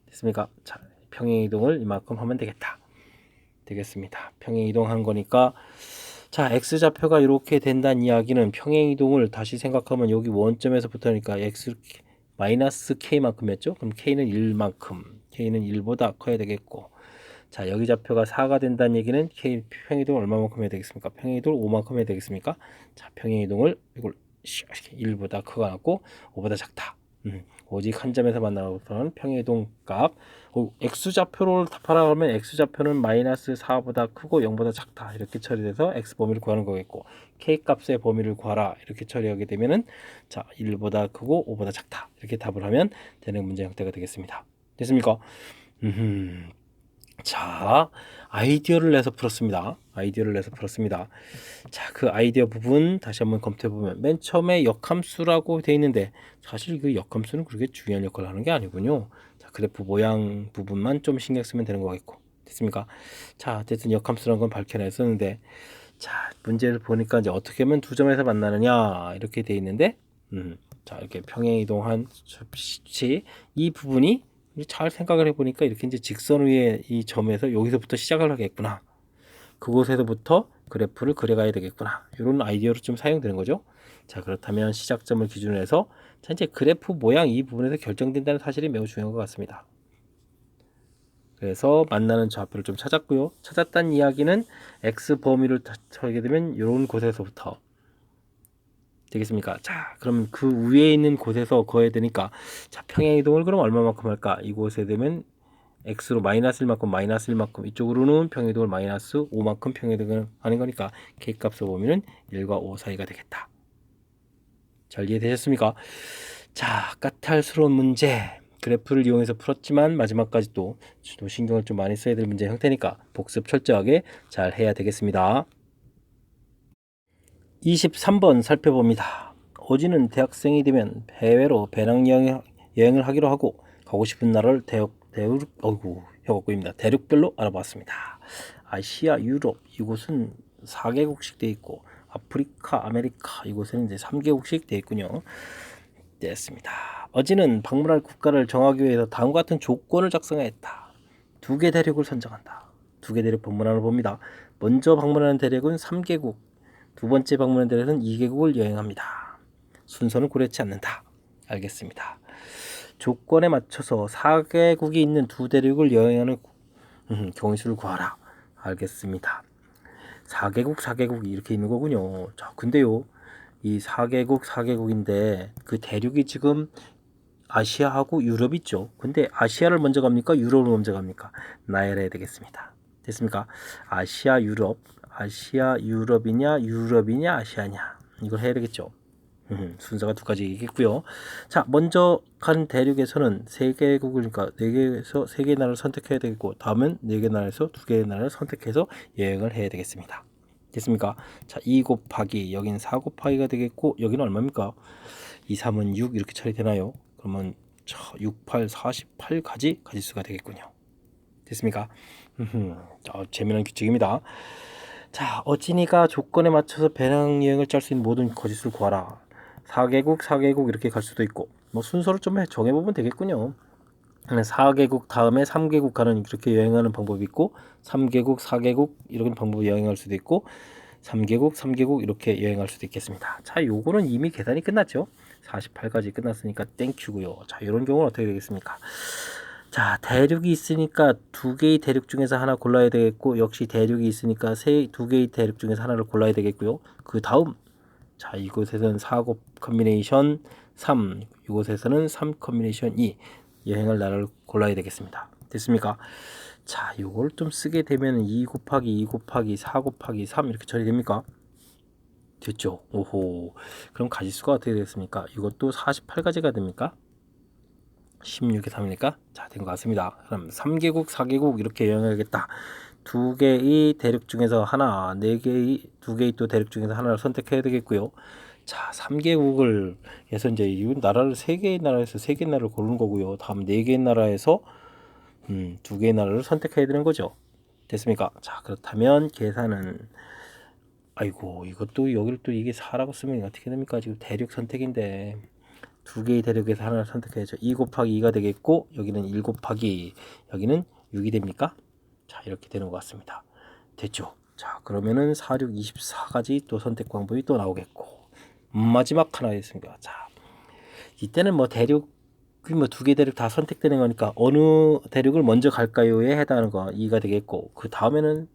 [SPEAKER 1] 됐습니까? 자, 평행이동을 이만큼 하면 되겠다. 되겠습니다. 평행이동한 거니까 자, x좌표가 이렇게 된다는 이야기는 평행이동을 다시 생각하면 여기 원점에서부터니까 x 마이너스 k만큼이었죠. 그럼 k는 1만큼. K는 1보다 커야 되겠고, 자 여기 좌표가 4가 된다는 얘기는 K 평행이동을 얼마만큼 해야 되겠습니까? 평행이동을 5만큼 해야 되겠습니까? 자 평행이동을 이걸 1보다 크거나 같고 5보다 작다. 오직 한 점에서 만나는 평행이동 값. X좌표를 답하라 하면 X좌표는 마이너스 4보다 크고 0보다 작다 이렇게 처리돼서 X 범위를 구하는 거겠고, K 값의 범위를 구하라 이렇게 처리하게 되면은 자 1보다 크고 5보다 작다 이렇게 답을 하면 되는 문제 형태가 되겠습니다. 됐습니까? 자 아이디어를 내서 풀었습니다. 자 그 아이디어 부분 다시 한번 검토해 보면, 맨 처음에 역함수라고 되어 있는데 사실 그 역함수는 그렇게 중요한 역할을 하는 게 아니군요. 자 그래프 모양 부분만 좀 신경 쓰면 되는 거겠고, 됐습니까? 자 어쨌든 역함수라는 건 밝혀냈었는데, 자 문제를 보니까 이제 어떻게 하면 두 점에서 만나느냐 이렇게 되어 있는데, 자 이렇게 평행이동한 접시 이 부분이 잘 생각을 해보니까 이렇게 이제 직선 위에 이 점에서 여기서부터 시작을 하겠구나, 그곳에서부터 그래프를 그려가야 되겠구나, 이런 아이디어로 좀 사용되는 거죠. 자 그렇다면 시작점을 기준으로 해서 자 이제 그래프 모양 이 부분에서 결정된다는 사실이 매우 중요한 것 같습니다. 그래서 만나는 좌표를 좀 찾았고요. 찾았다는 이야기는 X 범위를 찾게 되면 이런 곳에서부터 되겠습니까? 자 그럼 그 위에 있는 곳에서 거해야 되니까, 자 평행이동을 그럼 얼마만큼 할까? 이곳에 되면 X로 마이너스 1만큼 마이너스 1만큼, 이쪽으로는 평행이동을 마이너스 5만큼 평행이동을 하는 거니까 K값의 범위는 1과 5 사이가 되겠다. 잘 이해되셨습니까? 자 까탈스러운 문제, 그래프를 이용해서 풀었지만 마지막까지 또 신경을 좀 많이 써야 될 문제 형태니까 복습 철저하게 잘 해야 되겠습니다. 23번 살펴봅니다. 오지는 대학생이 되면 해외로 배낭여행을 하기로 하고 가고 싶은 나라를 대륙별로 알아봤습니다. 아시아, 유럽 이곳은 4개국씩 되어 있고, 아프리카, 아메리카 이곳에는 이제 3개국씩 되어 있군요. 됐습니다. 어지는 방문할 국가를 정하기 위해서 다음과 같은 조건을 작성했다. 2개 대륙을 선정한다. 2개 대륙 방문안을 봅니다. 먼저 방문하는 대륙은 3개국, 두 번째 방문하는 대륙은 2개국을 여행합니다. 순서는 고려치 않는다. 알겠습니다. 조건에 맞춰서 4개국이 있는 두 대륙을 여행하는 경우의 수를 구하라. 알겠습니다. 4개국 이렇게 있는 거군요. 자, 근데요, 이 4개국인데 그 대륙이 지금 아시아하고 유럽 있죠. 근데 아시아를 먼저 갑니까? 유럽을 먼저 갑니까? 나열해야 되겠습니다. 됐습니까? 아시아 유럽이냐 아시아냐, 이걸 해야 되겠죠. 순서가 두 가지겠고요. 자, 먼저 간 대륙에서는 3개국을, 그러니까 4개에서 3개 나라를 선택해야 되겠고, 다음은 4개 나라에서 2개 나라를 선택해서 여행을 해야 되겠습니다. 됐습니까? 자, 2 곱하기 여기는 4 곱하기가 되겠고, 여기는 얼마입니까? 2, 3은 6 이렇게 처리되나요? 그러면 6, 8, 48가지 가지수가 되겠군요. 됐습니까? 재미난 규칙입니다. 자, 어진이가 조건에 맞춰서 배낭여행을 짤 수 있는 모든 거짓수를 구하라. 4개국 이렇게 갈 수도 있고, 뭐 순서를 좀 정해보면 되겠군요. 4개국 다음에 3개국 가는 이렇게 여행하는 방법이 있고, 3개국 4개국 이런 방법으로 여행할 수도 있고, 3개국 이렇게 여행할 수도 있겠습니다. 자, 요거는 이미 계산이 끝났죠. 48가지 끝났으니까 땡큐고요. 자, 이런 경우는 어떻게 되겠습니까? 자, 대륙이 있으니까 2개의 대륙 중에서 하나 골라야 되겠고, 역시 대륙이 있으니까 2개의 대륙 중에서 하나를 골라야 되겠고요. 그 다음, 자, 이곳에서는 4 콤비네이션 3, 이곳에서는 3 콤비네이션 2 여행할 나라를 골라야 되겠습니다. 됐습니까? 자, 이걸 좀 쓰게 되면 2 곱하기 4 곱하기 3 이렇게 처리됩니까? 됐죠? 오호. 그럼 가지수가 어떻게 되겠습니까? 이것도 48가지가 됩니까? 16에 3이니까 자, 된 것 같습니다. 그럼 3개국 4개국 이렇게 여행하겠다. 2개의 대륙 중에서 하나, 2개의 또 대륙 중에서 하나를 선택해야 되겠고요. 자, 3개국을 해서 이제 이 나라를 3개의 나라에서 3개의 나라를 고르는 거고요. 다음 4개의 나라에서 2개의 나라를 선택해야 되는 거죠. 됐습니까? 자, 그렇다면 계산은, 아이고, 이것도 여기를 또 이게 4라고 쓰면 어떻게 됩니까? 지금 대륙 선택인데 2개의 대륙에서 하나를 선택해야죠. 2 곱하기 2가 되겠고, 여기는 1 곱하기, 여기는 6이 됩니까? 자, 이렇게 되는 것 같습니다. 됐죠? 자, 그러면은 4, 6, 24가지 또 선택 방법이 또 나오겠고, 마지막 하나 있습니다. 자, 이때는 뭐 대륙 뭐 두 개 대륙 다 선택되는 거니까 어느 대륙을 먼저 갈까요에 해당하는 거 2가 되겠고, 그 다음에는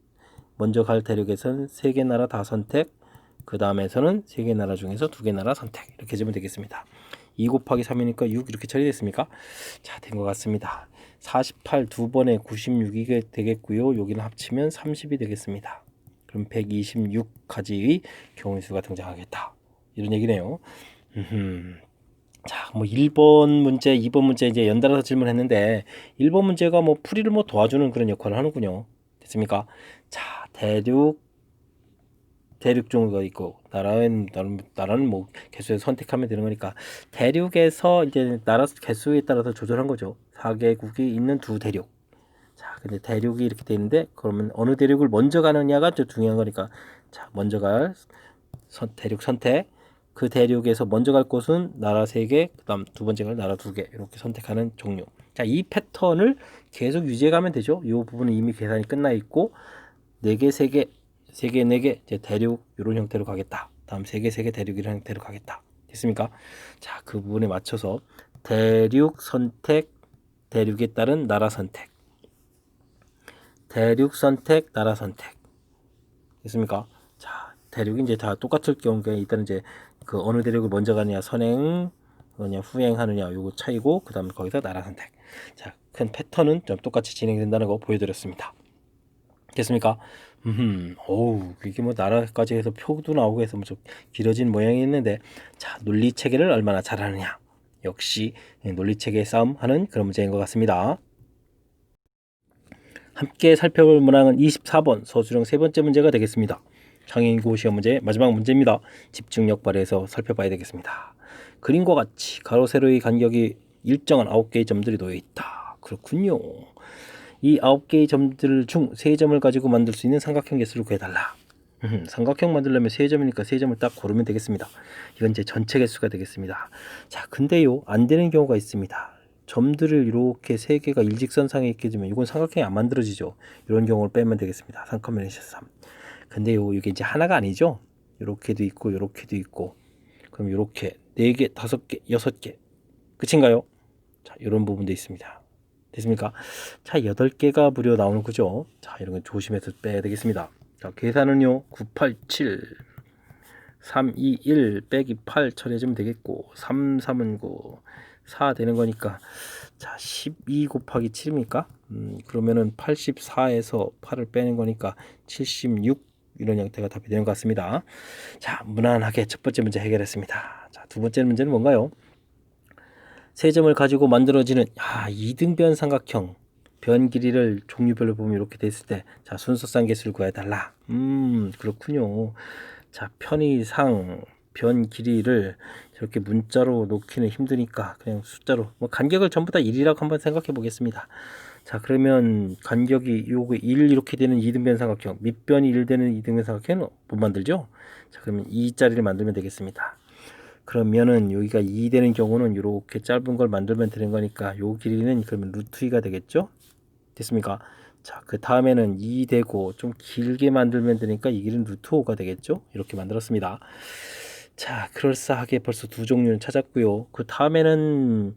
[SPEAKER 1] 먼저 갈 대륙에서는 세 개 나라 다 선택, 그 다음에서는 세 개 나라 중에서 두 개 나라 선택, 이렇게 해주면 되겠습니다. 2 곱하기 3이니까 6 이렇게 처리됐습니까? 자, 된 것 같습니다. 48 두 번에 96이 되겠고요. 여기는 합치면 30이 되겠습니다. 그럼 126가지의 경우의 수가 등장하겠다, 이런 얘기네요. 자, 뭐 1번 문제, 2번 문제 이제 연달아서 질문했는데 1번 문제가 뭐 풀이를 뭐 도와주는 그런 역할을 하는군요. 됐습니까? 자, 대륙 종류가 있고 나라는 뭐 개수에서 선택하면 되는 거니까 대륙에서 이제 나라 개수에 따라서 조절한 거죠. 4개국이 있는 두 대륙. 자, 근데 대륙이 이렇게 돼 있는데 그러면 어느 대륙을 먼저 가느냐가 좀 중요한 거니까, 자, 먼저 갈 대륙 선택. 그 대륙에서 먼저 갈 곳은 나라 3개, 그다음 두 번째 갈 나라 2개, 이렇게 선택하는 종류. 자, 이 패턴을 계속 유지해 가면 되죠. 이 부분은 이미 계산이 끝나 있고 4개, 3개, 3개, 4개 이제 대륙 이런 형태로 가겠다. 다음 3개, 3개 대륙 이런 형태로 가겠다. 됐습니까? 자, 그 부분에 맞춰서 대륙 선택, 대륙에 따른 나라 선택, 대륙 선택, 나라 선택. 됐습니까? 자, 대륙이 이제 다 똑같을 경우에 일단 이제 그 어느 대륙을 먼저 가느냐, 선행, 그냥 후행하느냐, 요거 차이고, 그 다음에 거기서 나라 선택. 자, 큰 패턴은 좀 똑같이 진행된다는 거 보여드렸습니다. 됐습니까? 어우, 이게 뭐 나라까지 해서 표도 나오고 해서 좀 길어진 모양이 있는데, 자, 논리 체계를 얼마나 잘하느냐. 역시 논리 체계 싸움 하는 그런 문제인 것 같습니다. 함께 살펴볼 문항은 24번 서술형 세 번째 문제가 되겠습니다. 창의인고 시험 문제 마지막 문제입니다. 집중력 발휘해서 살펴봐야 되겠습니다. 그림과 같이 가로 세로의 간격이 일정한 9개의 점들이 놓여 있다. 그렇군요. 이 9개의 점들 중 3점을 가지고 만들 수 있는 삼각형 개수를 구해달라. 삼각형 만들려면 3점이니까 3점을 딱 고르면 되겠습니다. 이건 이제 전체 개수가 되겠습니다. 자, 근데요, 안 되는 경우가 있습니다. 점들을 이렇게 3개가 일직선상에 있게 되면 이건 삼각형이 안 만들어지죠. 이런 경우를 빼면 되겠습니다. 3,3. 근데요, 이게 이제 하나가 아니죠. 이렇게도 있고 이렇게도 있고, 그럼 이렇게 4개, 5개, 6개 끝인가요? 자, 이런 부분도 있습니다. 됐습니까? 자, 8개가 무려 나오는 거죠. 자, 이런 건 조심해서 빼야 되겠습니다. 자, 계산은요, 987 3, 2, 1 빼기 8 처리해주면 되겠고, 3, 3은 9 4 되는 거니까, 자, 12 곱하기 7입니까? 그러면은 84에서 8을 빼는 거니까 76, 이런 형태가 답이 되는 것 같습니다. 자, 무난하게 첫 번째 문제 해결했습니다. 자, 두 번째 문제는 뭔가요? 3점을 가지고 만들어지는 이등변 삼각형 변 길이를 종류별로 보면 이렇게 됐을 때, 자, 순서상 개수를 구해달라. 그렇군요. 자, 편의상 변 길이를 저렇게 문자로 놓기는 힘드니까 그냥 숫자로, 뭐 간격을 전부 다 1이라고 한번 생각해 보겠습니다. 자, 그러면 간격이 요거 1 이렇게 되는 이등변 삼각형, 밑변이 1 되는 이등변 삼각형은 못 만들죠. 자, 그러면 2짜리를 만들면 되겠습니다. 그러면은 여기가 2 되는 경우는 이렇게 짧은 걸 만들면 되는 거니까 요 길이는 그러면 루트 2가 되겠죠. 됐습니까? 자, 그 다음에는 2 되고 좀 길게 만들면 되니까 이 길은 루트 5가 되겠죠. 이렇게 만들었습니다. 자, 그럴싸하게 벌써 두 종류는 찾았고요. 그 다음에는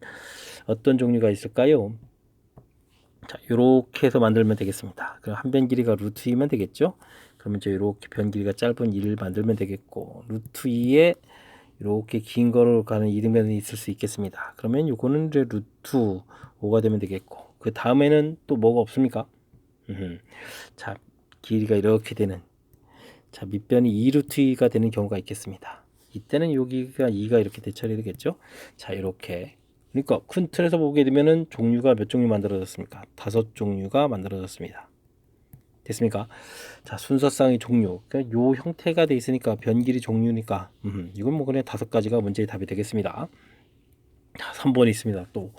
[SPEAKER 1] 어떤 종류가 있을까요? 자, 요렇게 해서 만들면 되겠습니다. 그럼 한 변 길이가 루트 2면 되겠죠. 그러면 이제 요렇게 변 길이가 짧은 1을 만들면 되겠고, 루트 2에 이렇게 긴 거로 가는 이등변이 있을 수 있겠습니다. 그러면 요거는 이제 루트 5가 되면 되겠고, 그 다음에는 또 뭐가 없습니까? 자, 길이가 이렇게 되는, 자, 밑변이 2루트 2가 되는 경우가 있겠습니다. 이때는 여기가 2가 이렇게 대처리 되겠죠. 자, 이렇게, 그러니까 큰 틀에서 보게 되면은 종류가 몇 종류 만들어졌습니까? 5종류가 만들어졌습니다. 됐습니까? 자, 순서상의 종류, 그러니까 요 형태가 돼 있으니까 변길이 종류니까 이건 뭐 그냥 5가지가 문제의 답이 되겠습니다. 자, 3번이 있습니다. 또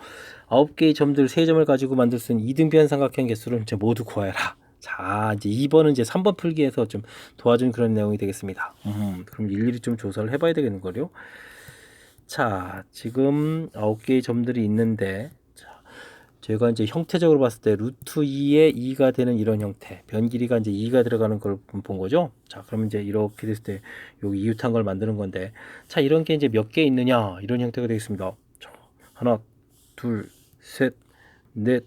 [SPEAKER 1] 9개의 점들 3점을 가지고 만들 수 있는 이등변 삼각형 개수를 이제 모두 구해라. 자, 이제 2번은 이제 3번 풀기에서 좀 도와준 그런 내용이 되겠습니다. 그럼 일일이 좀 조사를 해봐야 되겠는 거요. 자, 지금 9개의 점들이 있는데, 제가 이제 형태적으로 봤을 때 루트 2에 2가 되는 이런 형태, 변 길이가 이제 2가 들어가는 걸 본 거죠. 자, 그러면 이제 이렇게 됐을 때 여기 이웃한 걸 만드는 건데, 자, 이런 게 이제 몇 개 있느냐, 이런 형태가 되겠습니다. 자, 하나, 둘, 셋, 넷,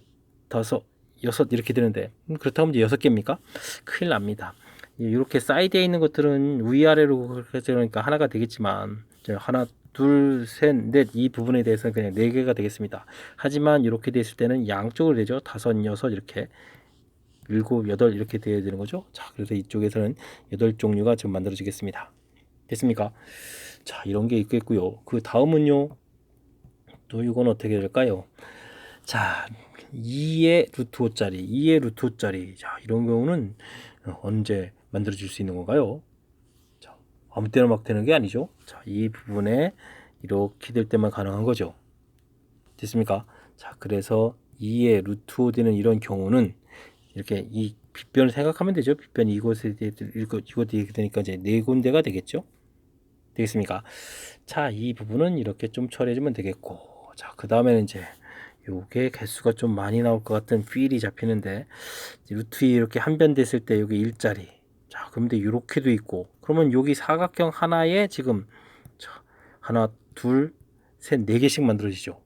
[SPEAKER 1] 다섯, 여섯 이렇게 되는데 그렇다고 하면 이제 6개입니까? 큰일 납니다. 이렇게 사이드에 있는 것들은 위아래로 그러니까 하나가 되겠지만 하나, 둘, 셋, 넷 이 부분에 대해서는 그냥 4개가 되겠습니다. 하지만 이렇게 됐을 때는 양쪽으로 되죠. 5, 6 이렇게 7, 8 이렇게 돼야 되는 거죠. 자, 그래서 이쪽에서는 8종류가 지금 만들어지겠습니다. 됐습니까? 자, 이런 게 있겠고요. 그 다음은요. 또 이건 어떻게 될까요? 자, 2의 루트 5짜리, 2의 루트 5짜리. 자, 이런 경우는 언제 만들어질 수 있는 건가요? 자, 아무 때나 막 되는 게 아니죠. 자, 이 부분에 이렇게 될 때만 가능한 거죠. 됐습니까? 자, 그래서 2의 루트 5 되는 이런 경우는 이렇게 이 빗변을 생각하면 되죠. 빗변이 이곳에 이곳 되니까 이제 4군데가 되겠죠. 되겠습니까? 자, 이 부분은 이렇게 좀 처리해주면 되겠고, 자, 그 다음에는 이제 요게 개수가 좀 많이 나올 것 같은 필이 잡히는데 루트 2 이렇게 한 변 됐을 때 여기 일자리. 자, 그런데 이렇게도 있고, 그러면 여기 사각형 하나에 지금 자, 하나, 둘, 셋, 4개씩 만들어지죠.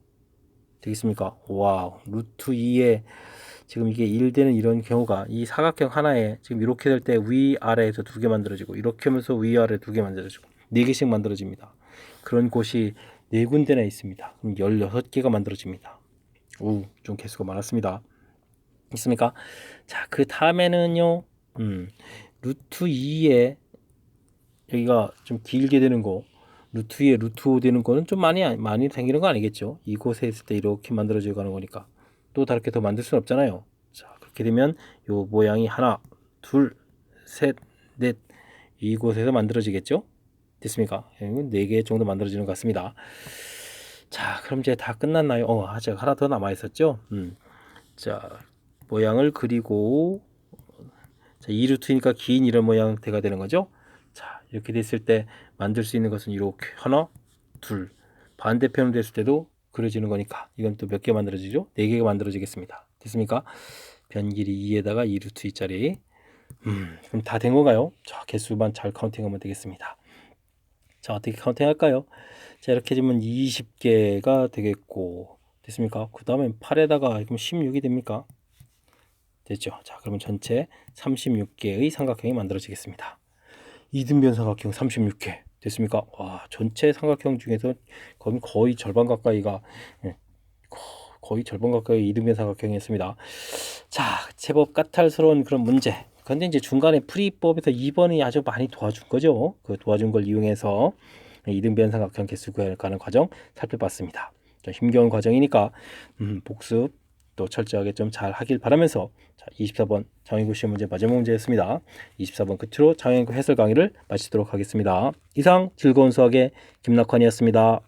[SPEAKER 1] 되겠습니까? 와우, 루트 2에 지금 이게 1되는 이런 경우가 이 사각형 하나에 지금 이렇게 될 때 위아래에서 2개 만들어지고 이렇게 하면서 위아래 2개 만들어지고 4개씩 만들어집니다. 그런 곳이 4군데나 있습니다. 그럼 16개가 만들어집니다. 오, 좀 개수가 많았습니다. 있습니까? 자, 그 다음에는요. 루트 2에 여기가 좀 길게 되는 거 루트 2에 루트 5 되는 거는 좀 많이 생기는 거 아니겠죠? 이곳에 있을 때 이렇게 만들어져 가는 거니까 또 다르게 더 만들 수는 없잖아요. 자, 그렇게 되면 요 모양이 하나, 둘, 셋, 넷 이곳에서 만들어지겠죠? 됐습니까? 4개 정도 만들어지는 것 같습니다. 자, 그럼 이제 다 끝났나요? 아직 하나 더 남아 있었죠? 자, 모양을 그리고 자, 2루트니까 긴 이런 모양대가 되는 거죠? 자, 이렇게 됐을 때 만들 수 있는 것은 이렇게 하나, 둘. 반대편으로 됐을 때도 그려지는 거니까 이건 또 몇 개 만들어지죠? 4개가 만들어지겠습니다. 됐습니까? 변 길이 2에다가 2루트 2짜리. 그럼 다 된 건가요? 자, 개수만 잘 카운팅하면 되겠습니다. 자, 어떻게 카운팅 할까요? 자, 이렇게 되면 20개가 되겠고, 됐습니까? 그 다음에 8에다가 그럼 16이 됩니까? 됐죠? 자, 그러면 전체 36개의 삼각형이 만들어지겠습니다. 이등변 삼각형 36개 됐습니까? 와, 전체 삼각형 중에서 거의 절반 가까이가 거의 절반 가까이 이등변 삼각형이었습니다. 자, 제법 까탈스러운 그런 문제. 그런데 이제 중간에 풀이법에서 2번이 아주 많이 도와준 거죠. 그 도와준 걸 이용해서 이등변 삼각형 개수 구하는 과정 살펴봤습니다. 좀 힘겨운 과정이니까 복습 또 철저하게 좀 잘 하길 바라면서 자, 24번 장애인고 시험 문제 마지막 문제였습니다. 24번 끝으로 장애인고 해설 강의를 마치도록 하겠습니다. 이상 즐거운 수학의 김낙환이었습니다.